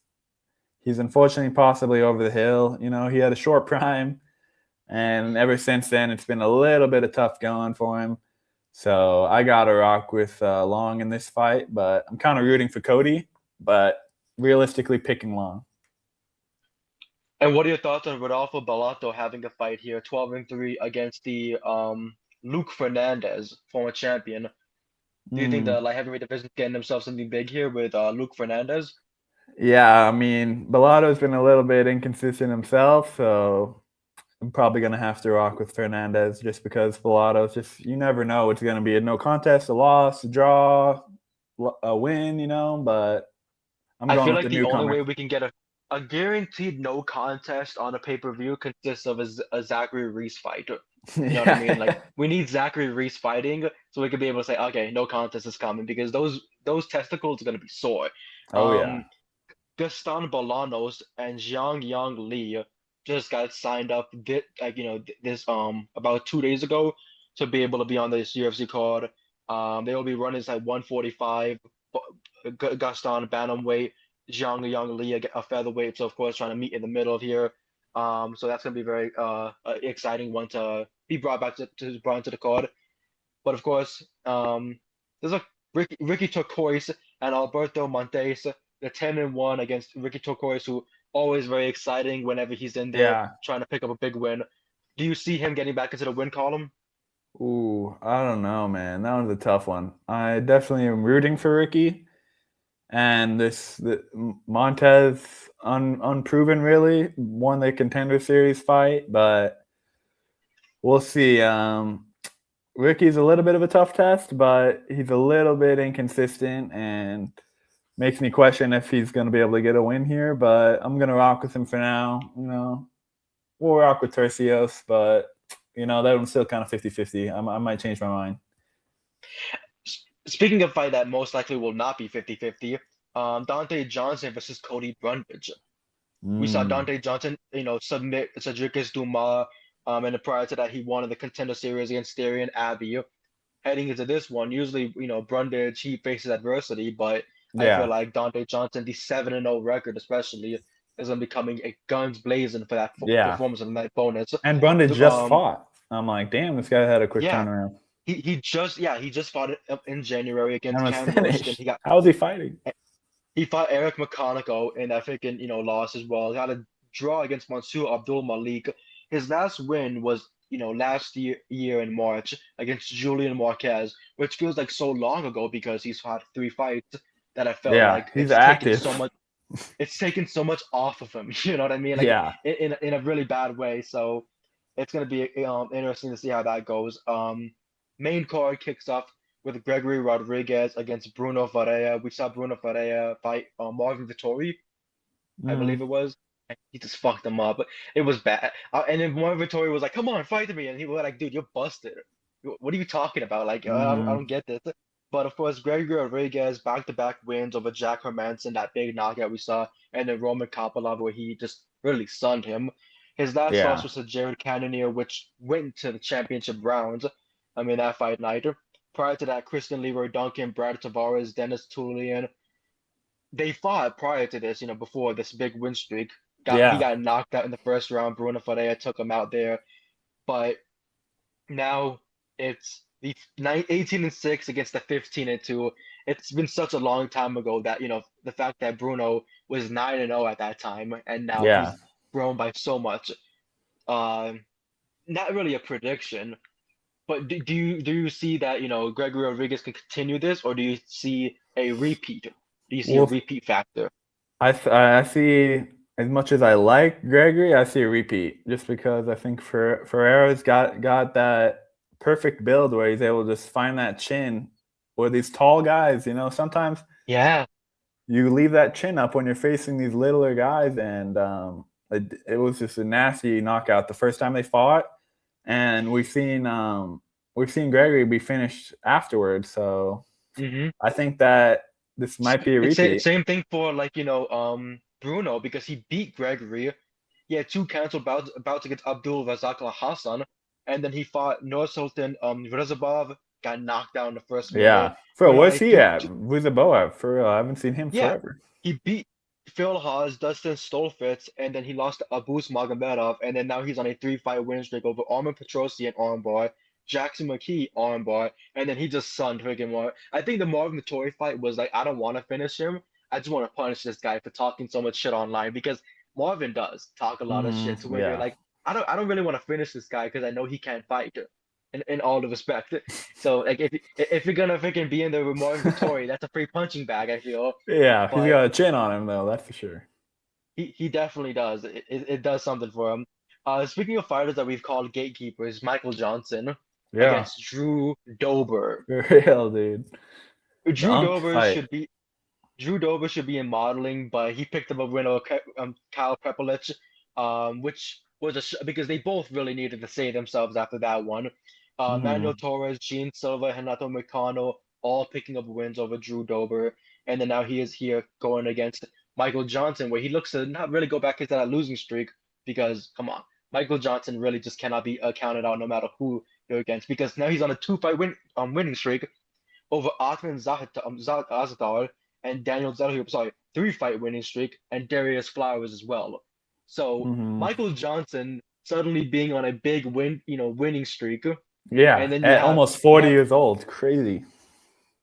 he's unfortunately possibly over the hill. He had a short prime, and ever since then, it's been a little bit of tough going for him. So I got to rock with Long in this fight, but I'm kind of rooting for Cody, but realistically picking Long. And what are your thoughts on Rodolfo Bellato having a fight here, 12-3 against the Luke Fernandez, former champion? Do you think the Mm. light heavyweight division is getting themselves something big here with Luke Fernandez? Yeah, I mean, Bellato's been a little bit inconsistent himself, so I'm probably going to have to rock with Fernandez just because Bellato's just, you never know. It's going to be a no contest, a loss, a draw, a win, but I'm I going feel with like the the only newcomer. way we can get a guaranteed no contest on a pay-per-view consists of a Zachary Reese fight. You know what I mean? Like Yeah. we need Zachary Reese fighting so we can be able to say, okay, no contest is coming because those testicles are gonna be sore. Oh, yeah. Um, Gaston Bolanos and Jiang Yang Li just got signed up this about 2 days ago to be able to be on this UFC card. They will be running at 145. Gaston bantamweight, Jiang Yang Li a featherweight. So of course trying to meet in the middle of here. So that's gonna be very exciting one to be brought back to brought into the card. But of course, there's a Ricky Turcois and Alberto Montes, the 10-1 against Ricky Turcois, who always very exciting whenever he's in there Yeah. trying to pick up a big win. Do you see him getting back into the win column? Ooh, I don't know, man. That was a tough one. I definitely am rooting for Ricky. And the Montez unproven really won the contender series fight, but we'll see. Ricky's a little bit of a tough test, but he's a little bit inconsistent and makes me question if he's going to be able to get a win here. But I'm going to rock with him for now. We'll rock with Tercios, but that one's still kind of 50-50. I might change my mind. Speaking of fight that most likely will not be 50-50, Dante Johnson versus Cody Brundage. We saw Mm. Dante Johnson, submit Cedricus Dumas, and prior to that, he won in the contender series against Darian Abbey. Heading into this one, usually, Brundage, he faces adversity, but I feel Yeah. like Dante Johnson, the 7-0 record especially, is going to be coming a guns blazing for that Yeah. performance of the night bonus. And Brundage just Um, fought. I'm like, damn, this guy had a quick Yeah, turnaround he just fought it up in January and against was Cam Norton. finished. How was he fighting? He fought Eric McConigal in that freaking loss as well. He had a draw against Mansour Abdul Malik. His last win was last year in March against Julian Marquez, which feels like so long ago because he's had 3 fights that I felt Yeah, like he's active. it's taken so much off of him. You know what I mean? Like Yeah. in a really bad way. So it's gonna be interesting to see how that goes. Main card kicks off with Gregory Rodriguez against Bruno Ferreira. We saw Bruno Ferreira fight Marvin Vittori, I believe Mm. it was. And he just fucked him up. It was bad. And then Marvin Vittori was like, "Come on, fight me," and he was like, "Dude, you're busted. What are you talking about? Like, I Mm. don't get this." But of course, Gregory Rodriguez back-to-back wins over Jack Hermanson, that big knockout we saw, and then Roman Kopylov where he just really stunned him. His last loss Yeah. was to Jared Cannonier, which went to the championship rounds. I mean, that fight night. Prior to that, Christian Leroy Duncan, Brad Tavares, Dennis Tullian, they fought prior to this, before this big win streak. He Yeah. got knocked out in the first round. Bruno Ferreira took him out there, but now it's the 18-6 against the 15-2. It's been such a long time ago that the fact that Bruno was 9-0 at that time, and now Yeah. he's grown by so much. Uh, Not really a prediction, but do you see that Gregory Rodriguez can continue this, or do you see a repeat? Do you see a Well, repeat factor? I see, as much as I like Gregory, I see a repeat just because I think Ferreira's got that perfect build where he's able to just find that chin. Or these tall guys, sometimes Yeah. you leave that chin up when you're facing these littler guys, and it was just a nasty knockout the first time they fought, and we've seen Gregory be finished afterwards. So hmm I think that this might be a It's repeat. same thing for like Bruno because he beat Gregory. He had two canceled bouts against Abdul Razak Al Hassan, and then he fought Nursultan Rizabov, got knocked down in the first minute. Yeah. For Went on where's a he at? Who's the Boa? For real, I haven't seen him yeah, forever. he beat Phil Haas, Dustin Stolfitz, and then he lost to Abus Magomedov, and then now he's on a 3-fight win streak over Armin Petrosyan armbar, Jackson McKee armbar, and then he just sunned freaking Marvin. I think the Marvin Vittori fight was like, I don't want to finish him. I just want to punish this guy for talking so much shit online because Marvin does talk a lot of shit. So when you're Yeah. like, I don't really want to finish this guy because I know he can't fight. In all the respect. So like if you're gonna freaking be in there with Marvin Vittori, that's a free punching bag, I feel. Yeah, he's But got a chin on him though, that's for sure. he definitely does. It does something for him. Speaking of fighters that we've called gatekeepers, Michael Johnson Yeah. against Drew Dober. For real, dude. The Drew Unk Dober fight. should be Drew Dober should be in modeling, but he picked up a win over Kyle Prepelich, which was because they both really needed to save themselves after that one. Manuel Hmm. Torres, Gene Silva, Renato Moicano, all picking up wins over Drew Dober, and then now he is here going against Michael Johnson, where he looks to not really go back into that losing streak because come on, Michael Johnson really just cannot be counted out no matter who you're against because now he's on a 2-fight winning streak over Athman Azatar and Daniel Zellhuber, sorry, 3-fight winning streak, and Darius Flowers as well. So Hmm. Michael Johnson suddenly being on a big winning streak, Yeah, and then at almost you 40 have years old. Crazy.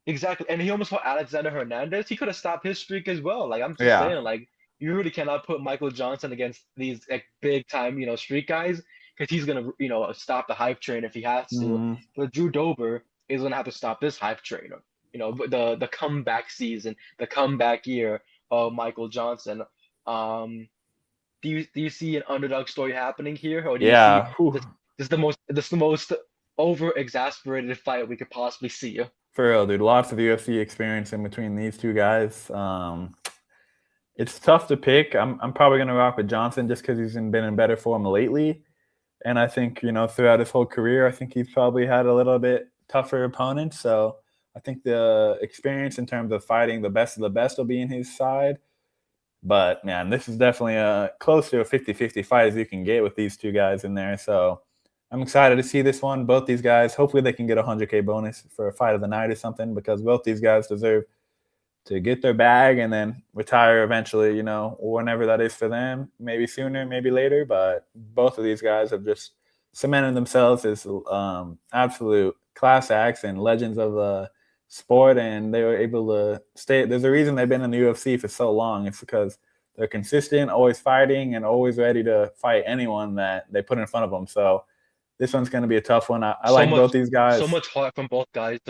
exactly, and he almost fought Alexander Hernandez. He could have stopped his streak as well. Like I'm just Yeah. saying, like you really cannot put Michael Johnson against these like big time street guys because he's gonna stop the hype train if he has to. Hmm. But Drew Dober is gonna have to stop this hype train. But the comeback season, the comeback year of Michael Johnson. Um, do you see an underdog story happening here, or do you see Yeah. Whew. this the most over exasperated fight we could possibly see? For real, dude. Lots of UFC experience in between these two guys. It's tough to pick. I'm probably gonna rock with Johnson just because he's been in better form lately. And I think, throughout his whole career, I think he's probably had a little bit tougher opponents. So I think the experience in terms of fighting the best of the best will be in his side. But, man, this is definitely close to a 50-50 fight as you can get with these two guys in there. So I'm excited to see this one. Both these guys, hopefully they can get a 100K bonus for a fight of the night or something because both these guys deserve to get their bag and then retire eventually, whenever that is for them. Maybe sooner, maybe later. But both of these guys have just cemented themselves as absolute class acts and legends of the sport, and they were able to stay. There's a reason they've been in the UFC for so long. It's because they're consistent, always fighting, and always ready to fight anyone that they put in front of them. So this one's going to be a tough one. I like both these guys. So much heart from both guys.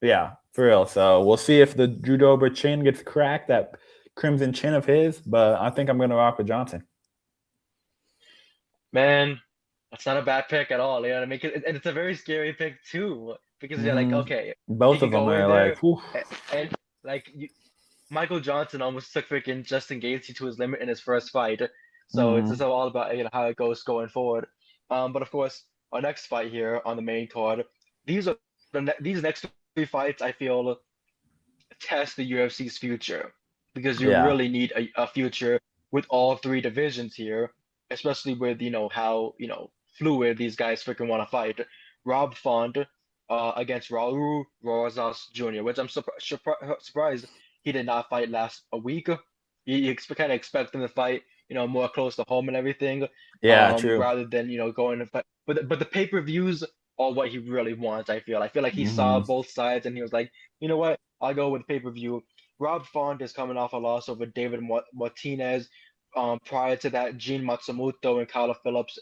Yeah, for real. So we'll see if the Drew Dober chin gets cracked, that crimson chin of his, but I think I'm going to rock with Johnson. Man, that's not a bad pick at all. You know what I mean? And it's a very scary pick too, because you're like, okay, both of them are like, and like Michael Johnson almost took freaking Justin Gaethje to his limit in his first fight. So it's just all about how it goes going forward. But of course, our next fight here on the main card, these next 3 fights I feel test the UFC's future, because you really need a future with all 3 divisions here, especially with how fluid these guys freaking want to fight. Rob Font against Raul Rosas Jr., which I'm surprised he did not fight last a week. You kind of expect him to fight, more close to home and everything. Yeah, true. Rather than, going to fight. But the pay-per-views are what he really wants, I feel. I feel like he saw both sides and he was like, you know what? I'll go with pay-per-view. Rob Font is coming off a loss over David Martinez. Prior to that, Gene Matsumoto and Kyler Phillips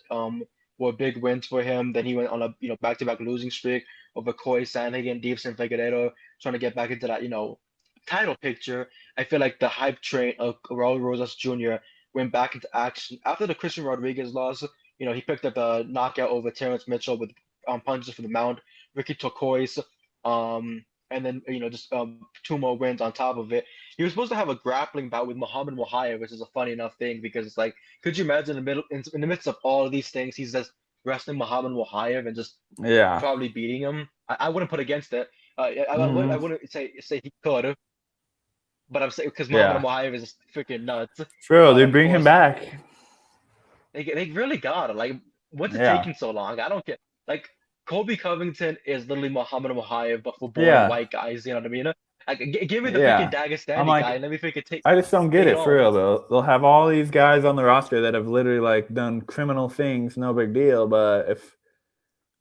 were big wins for him. Then he went on a back-to-back losing streak over Corey Sandhagen, Davison Figueiredo, trying to get back into that title picture. I feel like the hype train of Raul Rosas Jr. went back into action after the Christian Rodriguez loss. He picked up a knockout over Terrence Mitchell with punches for the mount. Ricky Turquoise, and then just 2 more wins on top of it. He was supposed to have a grappling bout with Muhammad Mohamed, which is a funny enough thing, because it's like, could you imagine in the midst of all of these things, he's just wrestling Muhammad Mohamed and just probably beating him. I wouldn't put against it. I wouldn't say he could, but I'm saying because Muhammad Mohamed is freaking nuts. True, they bring him back. They really got it. Like, what's it taking so long? I don't get. Like, Kobe Covington is literally Muhammad Mohamed, but for boring white guys. You know what I mean? Like, give me the freaking Dagestani guy, and let me freaking take. I just don't get it for real though. They'll have all these guys on the roster that have literally like done criminal things, no big deal. But if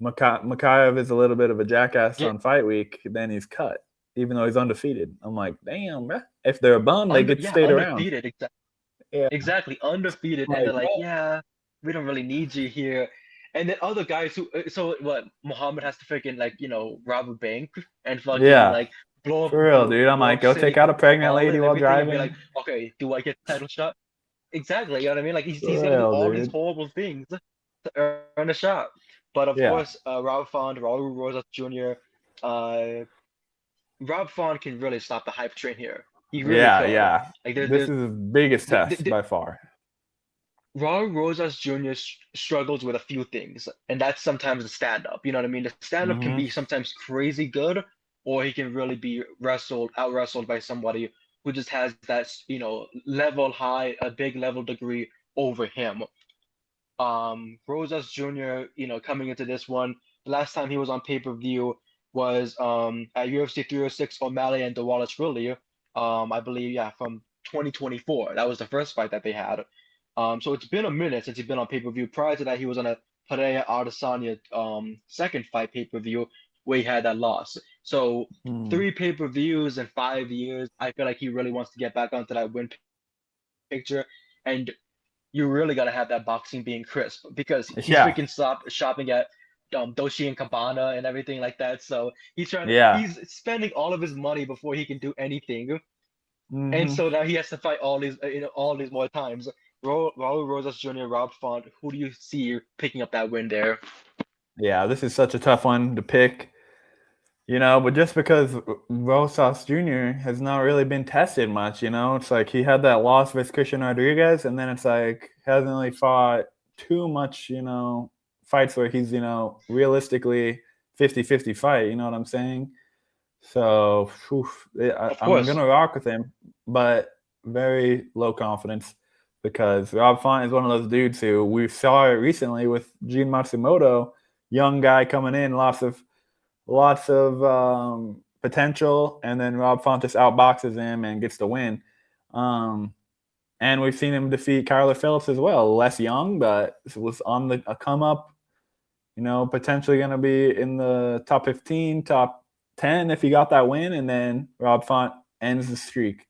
Makayev is a little bit of a jackass on fight week, then he's cut, even though he's undefeated. I'm like, damn, bro. If they're a bum, they get stayed around. Undefeated, exactly, undefeated, and they're like, we don't really need you here. And then other guys Muhammad has to freaking rob a bank and fucking like blow up. For real, dude. I'm like, go take out a pregnant lady while driving. Be like, okay, do I get the title shot? Exactly, you know what I mean? Like he's gonna do all these horrible things to earn a shot. But of course, Rob Font, Raul Rosas Jr., Rob Font can really stop the hype train here. He really could. Like, this is the biggest test by far. Raul Rosas Jr. struggles with a few things, and that's sometimes the stand-up. You know what I mean? The stand-up can be sometimes crazy good, or he can really be out-wrestled by somebody who just has that, level high, a big level degree over him. Rosas Jr., coming into this one, the last time he was on pay-per-view was at UFC 306, O'Malley and DeWallace Riley, I believe, from 2024. That was the first fight that they had. So it's been a minute since he's been on pay-per-view. Prior to that, he was on a Pereira Adesanya second fight pay-per-view where he had that loss. So 3 pay-per-views in 5 years. I feel like he really wants to get back onto that win picture. And you really got to have that boxing being crisp, because he's freaking shopping at Doshi and Cabana and everything like that. So he's trying. He's spending all of his money before he can do anything. And so now he has to fight all these more times. Raul Rosas Jr., Rob Font, who do you see picking up that win there? Yeah, this is such a tough one to pick, but just because Rosas Jr. has not really been tested much, it's like he had that loss with Christian Rodriguez, and then it's like hasn't really fought too much, fights where he's, realistically 50-50 fight, you know what I'm saying? So I'm going to rock with him, but very low confidence, because Rob Font is one of those dudes who we saw it recently with Gene Matsumoto, young guy coming in, lots of potential, and then Rob Font just outboxes him and gets the win. And we've seen him defeat Kyler Phillips as well, less young, but it was on a come up. potentially going to be in the top 15, top 10 if he got that win, and then Rob Font ends the streak.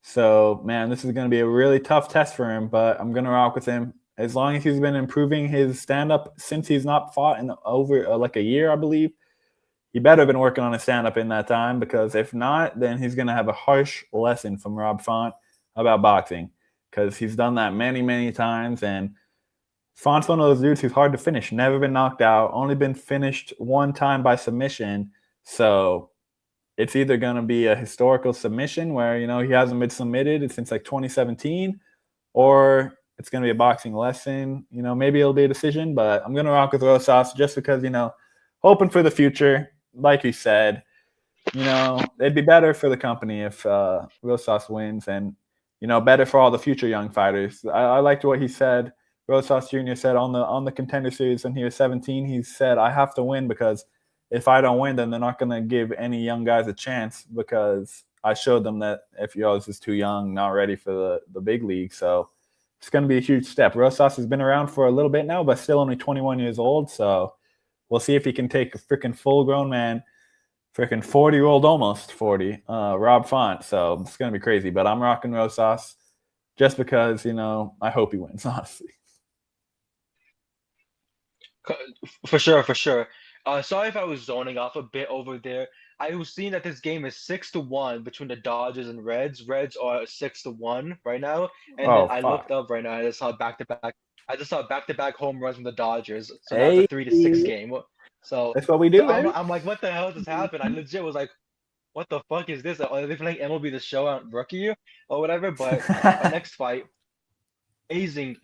So, man, this is going to be a really tough test for him, but I'm going to rock with him. As long as he's been improving his stand-up since he's not fought in over like a year, I believe, he better have been working on his stand-up in that time, because if not, then he's going to have a harsh lesson from Rob Font about boxing, because he's done that many, many times, and Font's one of those dudes who's hard to finish. Never been knocked out, only been finished one time by submission. So it's either going to be a historical submission where, he hasn't been submitted since like 2017, or it's going to be a boxing lesson. Maybe it'll be a decision, but I'm going to rock with Rosas just because, hoping for the future. Like you said, it'd be better for the company if Rosas wins, and, better for all the future young fighters. I liked what he said. Rosas Jr. said on the Contender Series when he was 17, he said, I have to win, because if I don't win, then they're not going to give any young guys a chance, because I showed them that if yours is too young, not ready for the big league. So it's going to be a huge step. Rosas has been around for a little bit now, but still only 21 years old. So we'll see if he can take a freaking full-grown man, freaking 40-year-old, almost 40, Rob Font. So it's going to be crazy. But I'm rocking Rosas just because, I hope he wins, honestly. For sure, for sure. Sorry if I was zoning off a bit over there. I was seeing that this game is 6-1 between the Dodgers and Reds. Reds are 6-1 right now, and then I looked up right now. I just saw back-to-back. I just saw back-to-back home runs from the Dodgers. So now it's a 3-6 game. So that's what we do. So I'm like, what the hell just happened? I legit was like, what the fuck is this? Are they playing MLB The Show on Rookie or whatever? But our next fight, amazing,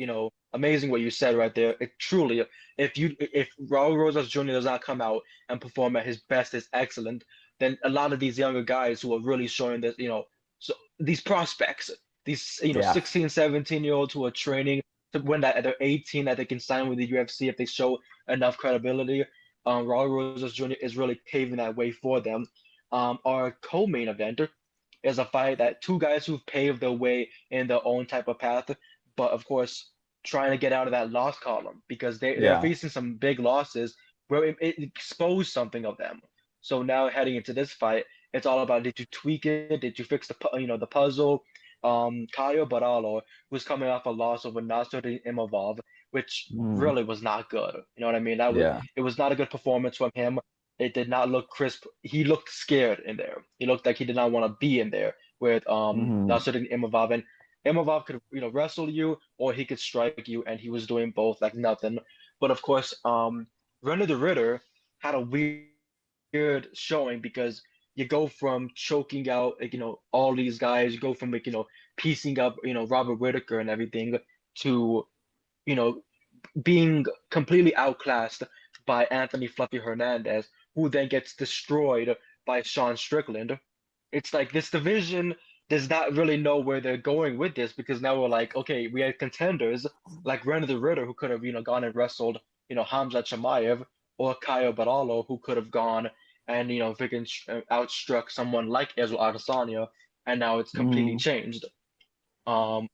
amazing what you said right there. It truly, if Raul Rosas Jr. does not come out and perform at his best, is excellent, then a lot of these younger guys who are really showing this, so these prospects, these 16, 17-year-olds who are training to win that at their 18, that they can sign with the UFC if they show enough credibility. Raul Rosas Jr. is really paving that way for them. Our co-main event is a fight that two guys who've paved their way in their own type of path, but of course trying to get out of that loss column, because they're facing some big losses where it exposed something of them. So now heading into this fight, it's all about, did you tweak it? Did you fix the puzzle? Caio Baralo was coming off a loss over Nasruddin Imavov, which really was not good. You know what I mean? It was not a good performance from him. It did not look crisp. He looked scared in there. He looked like he did not want to be in there with Nasruddin Imavov. And Imavov could wrestle you, or he could strike you, and he was doing both like nothing. But of course, René the Ritter had a weird showing, because you go from choking out all these guys, you go from piecing up Robert Whitaker and everything, to being completely outclassed by Anthony Fluffy Hernandez, who then gets destroyed by Sean Strickland. It's like this division does not really know where they're going with this, because now we're like, okay, we had contenders like René the Ritter, who could have gone and wrestled Hamzat Chimaev, or Caio Baralo, who could have gone and freaking outstruck someone like Israel Adesanya, and now it's completely changed. René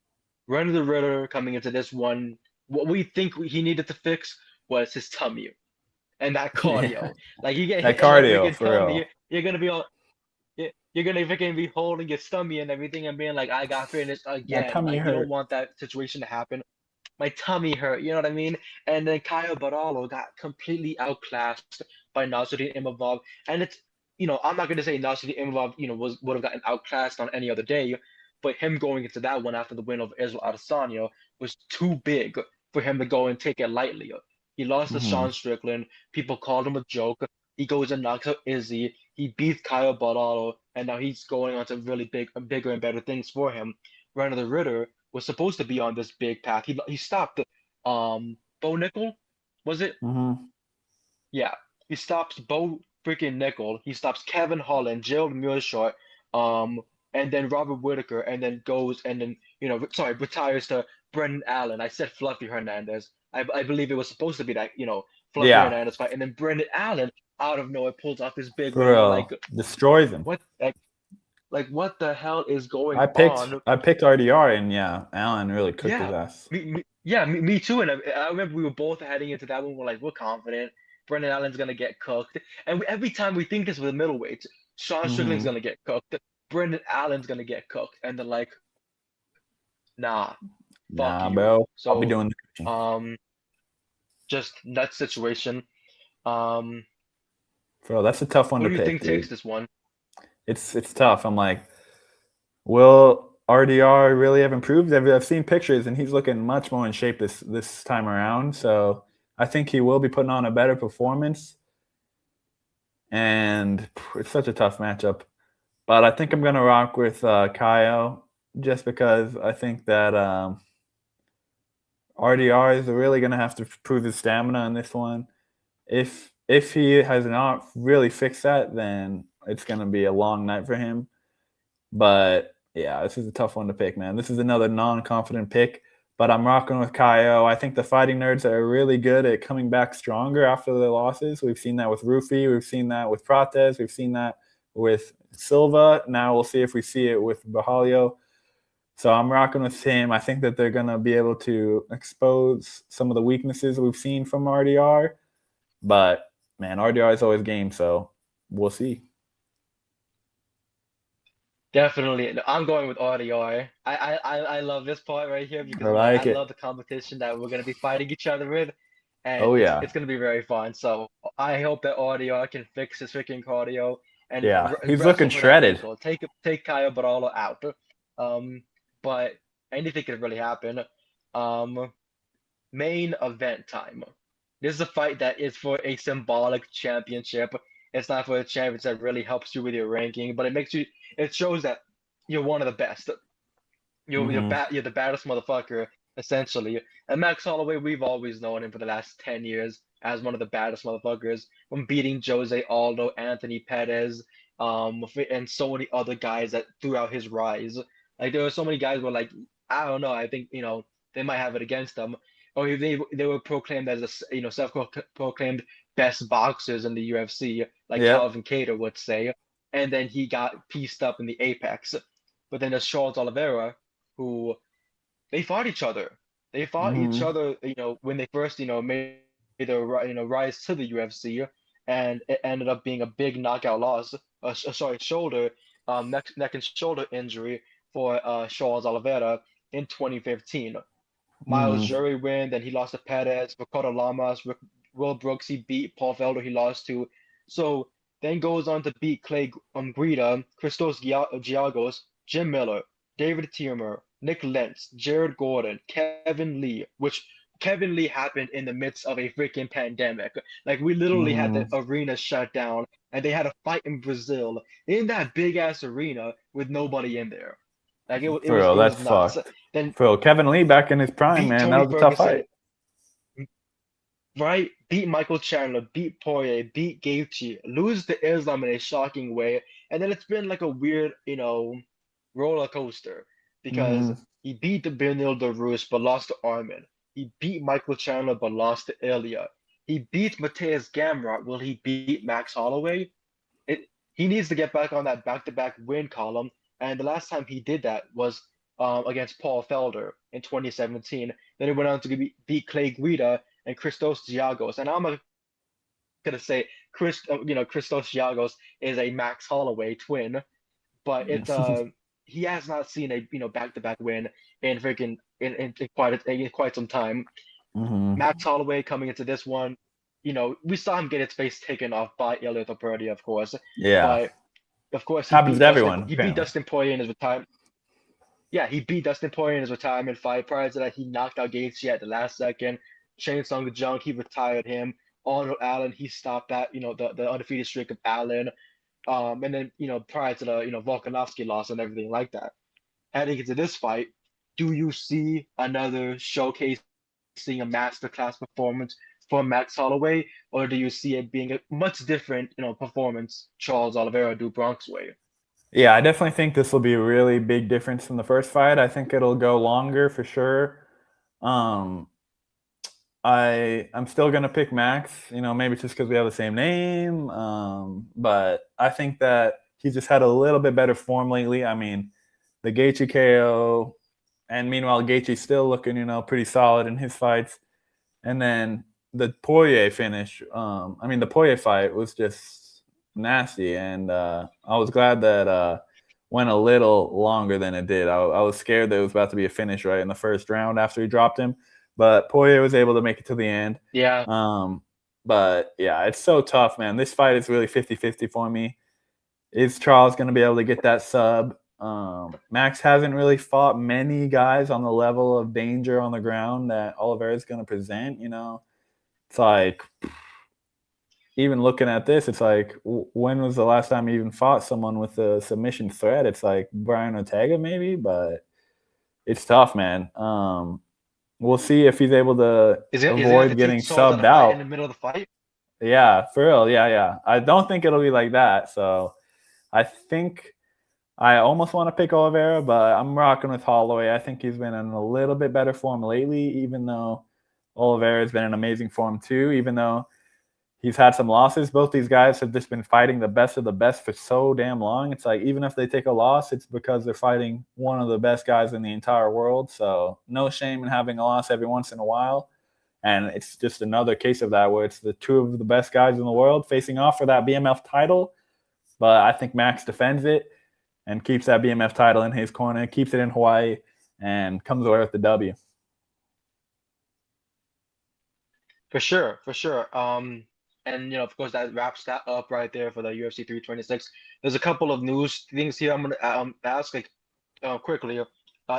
the Ritter coming into this one, what we think he needed to fix was his tummy and that cardio. Like you get that cardio for tummy, real. You're gonna be you're gonna freaking be holding your tummy and everything and being like, I got finished again. Like, you don't want that situation to happen. My tummy hurt, you know what I mean? And then Caio Baralo got completely outclassed by Nasruddin Imavov. And it's, I'm not going to say Nasruddin Imavov, would have gotten outclassed on any other day, but him going into that one after the win of Israel Adesanya was too big for him to go and take it lightly. He lost to Sean Strickland. People called him a joke. He goes and knocks out Izzy. He beats Caio Baralo, and now he's going on to really bigger and better things for him. René the Ritter was supposed to be on this big path. He stopped Bo Nickel, was it? Yeah, he stops Bo freaking Nickel. He stops Kevin Holland, Gerald Mearshart, and then Robert Whitaker, and then goes and then retires to Brendan Allen. I said Fluffy Hernandez. I believe it was supposed to be that Fluffy Hernandez fight, and then Brendan Allen out of nowhere pulls off this big win. Like, destroys him. What? Like what the hell is going on? I picked RDR, and Allen really cooked his ass. Me too. And I remember we were both heading into that one. We're confident. Brendan Allen's gonna get cooked. And every time we think this with the middleweights, Sean Strickland's gonna get cooked. Brendan Allen's gonna get cooked, and they're like, nah, fuck Nah, you. bro. I'll be So, doing the coaching. just that situation. Um, Bro, that's a tough one who to do you pick, think dude. takes this one? It's tough. I'm like, will RDR really have improved? I've seen pictures, and he's looking much more in shape this time around. So I think he will be putting on a better performance. And it's such a tough matchup. But I think I'm going to rock with Kaio just because I think that RDR is really going to have to prove his stamina in this one. If he has not really fixed that, then it's going to be a long night for him. But yeah, this is a tough one to pick, man. This is another non-confident pick, but I'm rocking with Kaio. I think the fighting nerds are really good at coming back stronger after their losses. We've seen that with Rufy. We've seen that with Prates. We've seen that with Silva. Now we'll see if we see it with Bahalio. So I'm rocking with him. I think that they're going to be able to expose some of the weaknesses we've seen from RDR. But, man, RDR is always game, so we'll see. Definitely. I'm going with RDR. I love this part right here because I I'm like, I like it. love the competition that we're gonna be fighting each other with, and Oh, it's yeah. gonna be very fun. So I hope that RDR can fix his freaking cardio and Yeah, he's looking wrestle for that shredded. title. Take Kyle Baralo out. But anything could really happen. Um, main event time. This is a fight that is for a symbolic championship. It's not for a championship that really helps you with your ranking, but it shows that you're one of the best. Mm-hmm. You're the baddest motherfucker, essentially. And Max Holloway, we've always known him for the last 10 years as one of the baddest motherfuckers, from beating Jose Aldo, Anthony Pettis, and so many other guys that throughout his rise. Like there were so many guys who were like, I don't know, I think, they might have it against them. Or they were proclaimed as self-proclaimed best boxers in the UFC, like Yep. Calvin Kattar would say. And then he got pieced up in the Apex. But then there's Charles Oliveira, who they fought each other. They fought each Mm-hmm. other, when they first, made their rise to the UFC, and it ended up being a big knockout loss. Shoulder, neck and shoulder injury for Charles Oliveira in 2015. Miles Mm-hmm. Jury win, then he lost to Perez, Ricardo Lamas, Will Brooks, he beat Paul Felder, he lost to. So then goes on to beat Clay Guida, Christos Giagos, Jim Miller, David Tiermer, Nick Lentz, Jared Gordon, Kevin Lee, which Kevin Lee happened in the midst of a freaking pandemic. Like we literally had the Mm-hmm. arena shut down and they had a fight in Brazil in that big ass arena with nobody in there. Like Bro, it was that's nuts. fucked. Then Bro, Kevin Lee back in his prime, beat man. That Tony was a tough Ferguson, fight. right? Beat Michael Chandler, beat Poirier, beat Gaethje, lose to Islam in a shocking way, and then it's been like a weird, roller coaster because Mm-hmm. he beat the Benil Dariush but lost to Armin. He beat Michael Chandler but lost to Ilya. He beat Mateus Gamrot. Will he beat Max Holloway? He needs to get back on that back-to-back win column, and the last time he did that was against Paul Felder in 2017. Then he went on to beat Clay Guida and Christos Giagos. And I'm gonna say Christos Giagos is a Max Holloway twin, but he has not seen a back-to-back win in freaking in quite some time. Mm-hmm. Max Holloway coming into this one, we saw him get his face taken off by Ilya Topuria, of course, Yeah. but of course Happens to everyone, He beat apparently. Dustin Poirier in his retirement. Yeah, he beat Dustin Poirier in his retirement fight. Prior to that, he knocked out Gaethje at the last second. Shane Sung Jung, he retired him. Arnold Allen, he stopped that, the undefeated streak of Allen. And then, prior to the, Volkanovski loss and everything like that. Heading into this fight, do you see another showcasing a masterclass performance from Max Holloway, or do you see it being a much different, performance Charles Oliveira do Bronx way? Yeah, I definitely think this will be a really big difference from the first fight. I think it'll go longer for sure. Um, I'm still gonna pick Max. Maybe just because we have the same name. But I think that he's just had a little bit better form lately. I mean, the Gaethje KO, and meanwhile Gaethje's still looking, pretty solid in his fights. And then the Poirier finish. I mean, the Poirier fight was just nasty, and I was glad that went a little longer than it did. I was scared that it was about to be a finish right in the first round after he dropped him, but Poirier was able to make it to the end. Yeah. But yeah, it's so tough, man. This fight is really 50-50 for me. Is Charles going to be able to get that sub? Max hasn't really fought many guys on the level of danger on the ground that Oliveira is going to present. It's like, even looking at this, it's like, when was the last time he even fought someone with a submission threat? It's like Brian Ortega maybe, but it's tough, man. We'll see if he's able to avoid getting subbed out in the middle of the fight. Yeah, for real. Yeah. I don't think it'll be like that. So I think I almost want to pick Oliveira, but I'm rocking with Holloway. I think he's been in a little bit better form lately, even though Oliveira's been in amazing form too, even though he's had some losses. Both these guys have just been fighting the best of the best for so damn long. It's like, even if they take a loss, it's because they're fighting one of the best guys in the entire world. So no shame in having a loss every once in a while. And it's just another case of that, where it's the two of the best guys in the world facing off for that BMF title. But I think Max defends it and keeps that BMF title in his corner, keeps it in Hawaii, and comes away with the W. For sure. And of course, that wraps that up right there for the UFC 326. There's a couple of news things here I'm gonna ask quickly.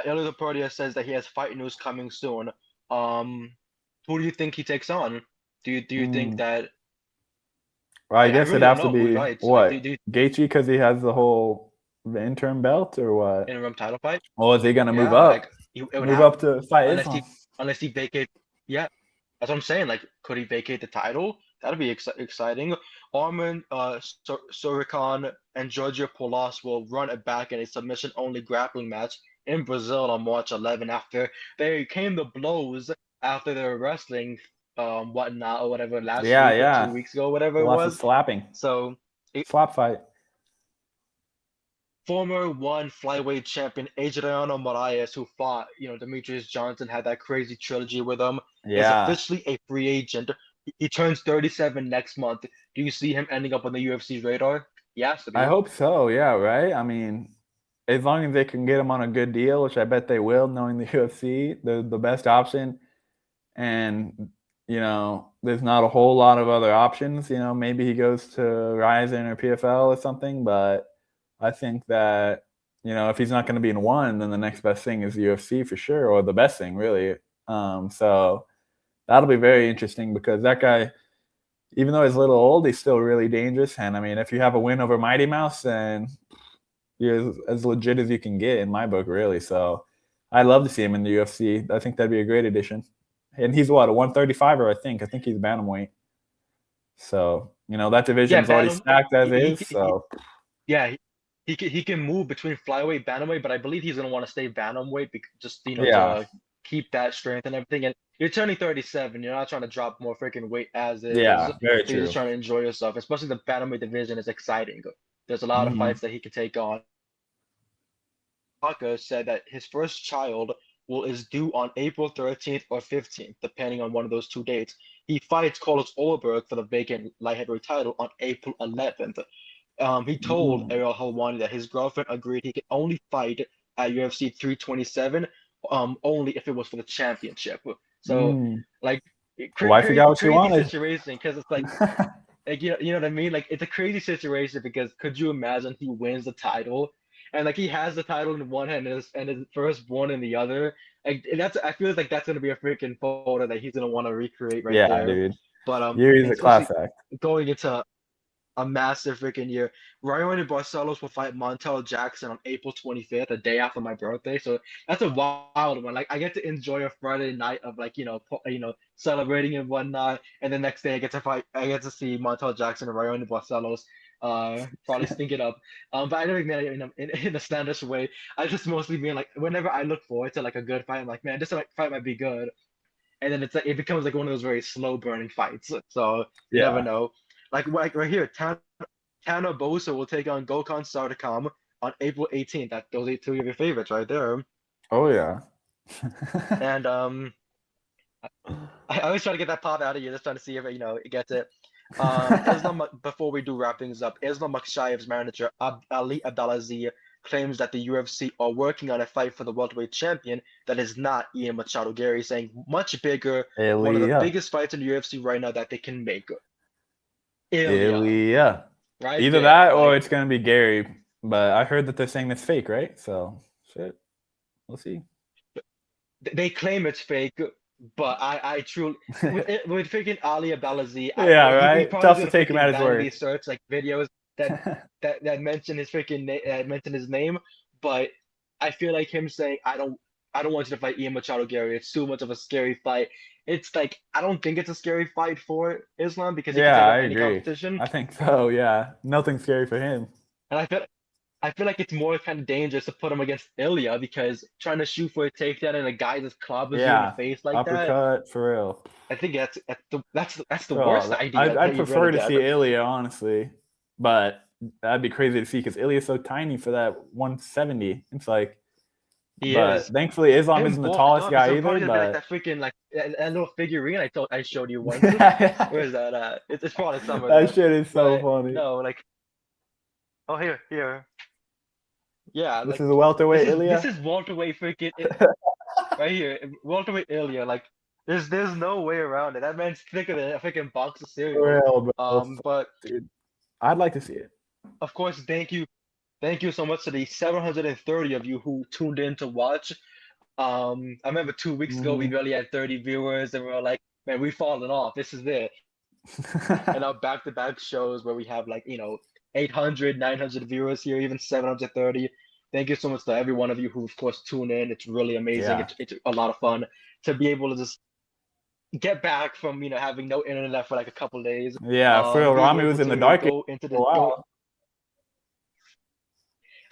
Ilya Portia says that he has fight news coming soon. Who do you think he takes on? Do you think that? Well, I guess really it'd have to be what, like, Gaethje, because he has the interim belt, or what? Interim title fight. Or is he gonna move up? Like, move up to fight Islam? Unless he vacate. Yeah, that's what I'm saying. Like, could he vacate the title? That'd be exciting. Arman Sorikan and Georgia Polas will run it back in a submission-only grappling match in Brazil on March 11 after they came to blows after they were wrestling whatnot or whatever last week or 2 weeks ago, whatever Lots it was. Of slapping. So slap fight. Former one flyweight champion Adriano Moraes, who fought, Demetrius Johnson, had that crazy trilogy with him. Is officially a free agent. He turns 37 next month. Do you see him ending up on the UFC's radar? Yes. I hope so. Yeah, right. I mean, as long as they can get him on a good deal, which I bet they will, knowing the UFC, they're the best option. And there's not a whole lot of other options. Maybe he goes to Ryzen or PFL or something, but I think that, if he's not going to be in one, then the next best thing is the UFC for sure, or the best thing, really. So that'll be very interesting, because that guy, even though he's a little old, he's still really dangerous. And I mean, if you have a win over Mighty Mouse, then you're as legit as you can get in my book, really. So I'd love to see him in the UFC. I think that'd be a great addition. And he's what, a 135er, I think. I think he's bantamweight. So, that division's already stacked as is. So he can move between flyweight, bantamweight, but I believe he's gonna want to stay bantamweight because to keep that strength and everything. And you're turning 37. You're not trying to drop more freaking weight as is. Yeah, very true. You're just trying to enjoy yourself. Especially the bantamweight division is exciting. There's a lot of fights that he can take on. Parker said that his first child is due on April 13th or 15th, depending on one of those two dates. He fights Carlos Ulberg for the vacant light heavyweight title on April 11th. He told Ariel Helwani that his girlfriend agreed he could only fight at UFC 327, only if it was for the championship. So, like, crazy situation, because it's like, you know what I mean? Like, it's a crazy situation, because could you imagine he wins the title? And like, he has the title in one hand and his firstborn in the other. Like, I feel like that's gonna be a freaking photo that he's gonna want to recreate there. Yeah, dude. But Yuri's a class act. Going into a massive freaking year. Ryan and Barcelos will fight Montel Jackson on April 25th, a day after my birthday. So that's a wild one. Like, I get to enjoy a Friday night of, like, celebrating and whatnot, and the next day I get to see Montel Jackson and Ryan and Barcelos. Probably stink it up. But I don't mean in a standard way. I just mostly mean, like, whenever I look forward to like a good fight, I'm like, man, this fight might be good. And then it becomes like one of those very slow burning fights. So you never know. Like right here, Tana Bosa will take on Gokhan Sardakham on April 18th. Those are two of your favorites right there. Oh yeah. And I always try to get that pop out of you, just trying to see if it gets it. Before we do wrap things up, Islam Makshayev's manager Ali Abdelaziz claims that the UFC are working on a fight for the welterweight champion that is not Ian Machado. Gary saying much bigger, one of the Ilya. biggest fights in the UFC right now that they can make. Ilya, Ilya. right Either there, that or like it's gonna be Gary. But I heard that they're saying it's fake, right? So shit. We'll see. they claim it's fake, but I truly with freaking Ali Abdelaziz, Yeah, he right. probably Tough to did a take him at freaking his vanity word. search like videos that mention his mention his name, but I feel like him saying I don't want you to fight Ian Machado Gary. It's too much of a scary fight. It's like I don't think it's a scary fight for Islam because he can Yeah, take I on any agree. competition, I think so. Yeah, nothing scary for him. and I feel like it's more kind of dangerous to put him against Ilya because trying to shoot for a takedown and a guy just clobbers you in the Yeah, face like that. uppercut for real. I think that's the worst So idea I'd that you really prefer to get. see Ilya, honestly, but that'd be crazy to see because Ilya's so tiny for that 170. It's like, He but is. thankfully Islam Him isn't the bulked tallest up. It's guy so either. probably gonna be like But that freaking like that little figurine I showed you once. Where is that at? It's probably somewhere that there. shit is so But funny. no, like oh here. Yeah, This like is a welterweight this Ilya. is welterweight freaking right here. Welterweight Ilya. Like there's no way around it. That man's thicker than a freaking box of For cereal. real, bro. But Dude, I'd like to see it. of course, thank you so much to the 730 of you who tuned in to watch. I remember 2 weeks ago we Mhm. barely had 30 viewers, and we were like, man, we've fallen off. This is it. And now back-to-back shows where we have like 800, 900 viewers here, even 730. Thank you so much to every one of you who, of course, tune in. It's really amazing. Yeah, It's a lot of fun to be able to just get back from having no internet for like a couple days. yeah. For real, Being Rami able was in to the dark go into for a the go while.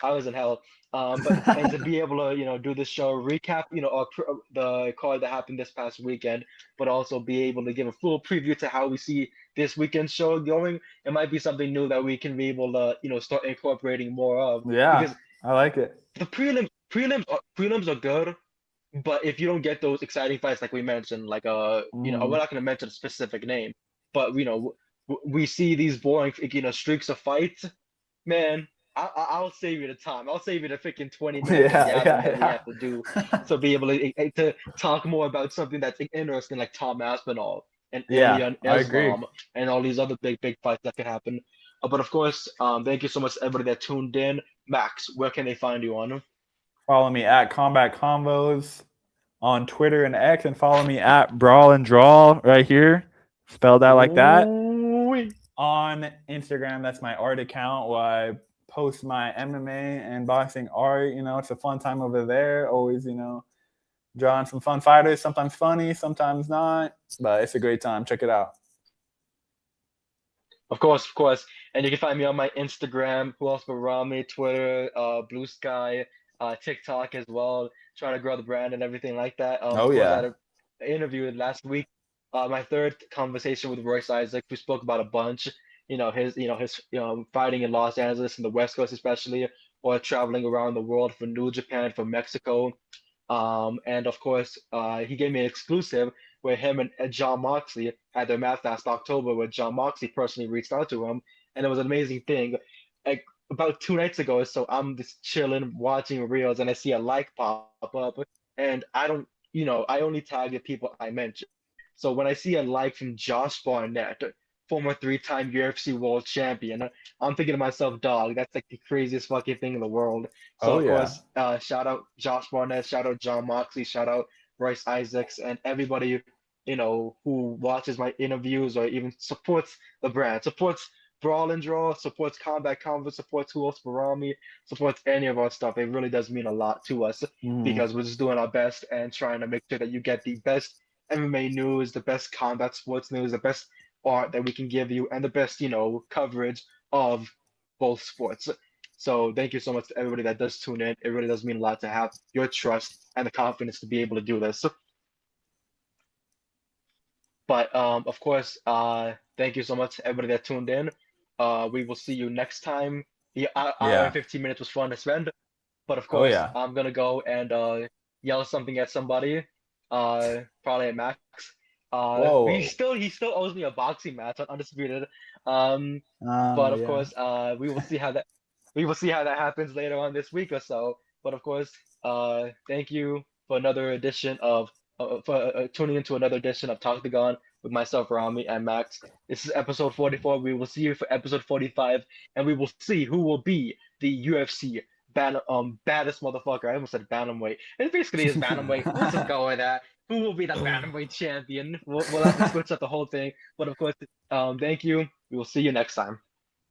I was in hell. But and to be able to, do this show, recap, the card that happened this past weekend, but also be able to give a full preview to how we see this weekend's show going. It might be something new that we can be able to, start incorporating more of Yeah, because I like it. the prelims are good, but if you don't get those exciting fights like we mentioned, like we're Mhm. not going to mention a specific name, but we see these boring, streaks of fights, man. I'll save you the time. I'll save you the freaking 20 minutes of Yeah, yapping that we yeah, have to do to be able to talk more about something that's interesting, like Tom Aspinall and yeah. Ilya and I agree. Islam and all these other big fights that could happen. But of course, thank you so much to everybody that tuned in. Max, where can they find you on? Follow me at Combat Combos on Twitter and X, and follow me at Brawl and Draw right here, spelled out like that. Ooh-wee. On Instagram, that's my art account where I post my MMA and boxing art. It's a fun time over there. Always, drawing some fun fighters. Sometimes funny, sometimes not, but it's a great time. Check it out. Of course. And you can find me on my Instagram, who else but Rami, Twitter, Blue Sky, TikTok as well, trying to grow the brand and everything like that. Oh Of course, I had yeah, an interview last week, my third conversation with Royce Isaac. We spoke about a bunch, his fighting in Los Angeles and the West Coast especially, or traveling around the world for New Japan, for Mexico. And of course, he gave me an exclusive where him and John Moxley had their match last October, where John Moxley personally reached out to him, and it was an amazing thing. Like about 2 nights ago, so I'm just chilling, watching reels, and I see a like pop up, and I don't, I only tag the people I mentioned. So when I see a like from Josh Barnett, former three-time UFC World Champion, I'm thinking to myself, dog, that's like the craziest fucking thing in the world. So oh of yeah, course, shout out Josh Barnett, shout out John Moxley, shout out Royce Isaacs, and everybody who watches my interviews or even supports the brand, supports Brawl and Draw, supports Combat Convo, supports Who Else Barami, supports any of our stuff. It really does mean a lot to us Mhm. because we're just doing our best and trying to make sure that you get the best MMA news, the best combat sports news, the best art that we can give you, and the best, coverage of both sports. So thank you so much to everybody that does tune in. It really does mean a lot to have your trust and the confidence to be able to do this. But of course, thank you so much to everybody that tuned in. We will see you next time. The hour and Yeah, 15 minutes was fun to spend. But of oh course, yeah. I'm gonna go and yell something at somebody. probably at Max. Whoa. He still owes me a boxing match on Undisputed. But of Yeah. course, we will see how that happens later on this week or so. But of course, thank you for another edition of for tuning into another edition of Talktagon with myself, Rami and Max. This is episode 44. We will see you for episode 45, and we will see who will be the UFC baddest motherfucker. I almost said bantamweight. It basically is bantamweight. Let's just go with that. Who will be the bantamweight champion? We'll have to switch up the whole thing. But of course, thank you. We will see you next time.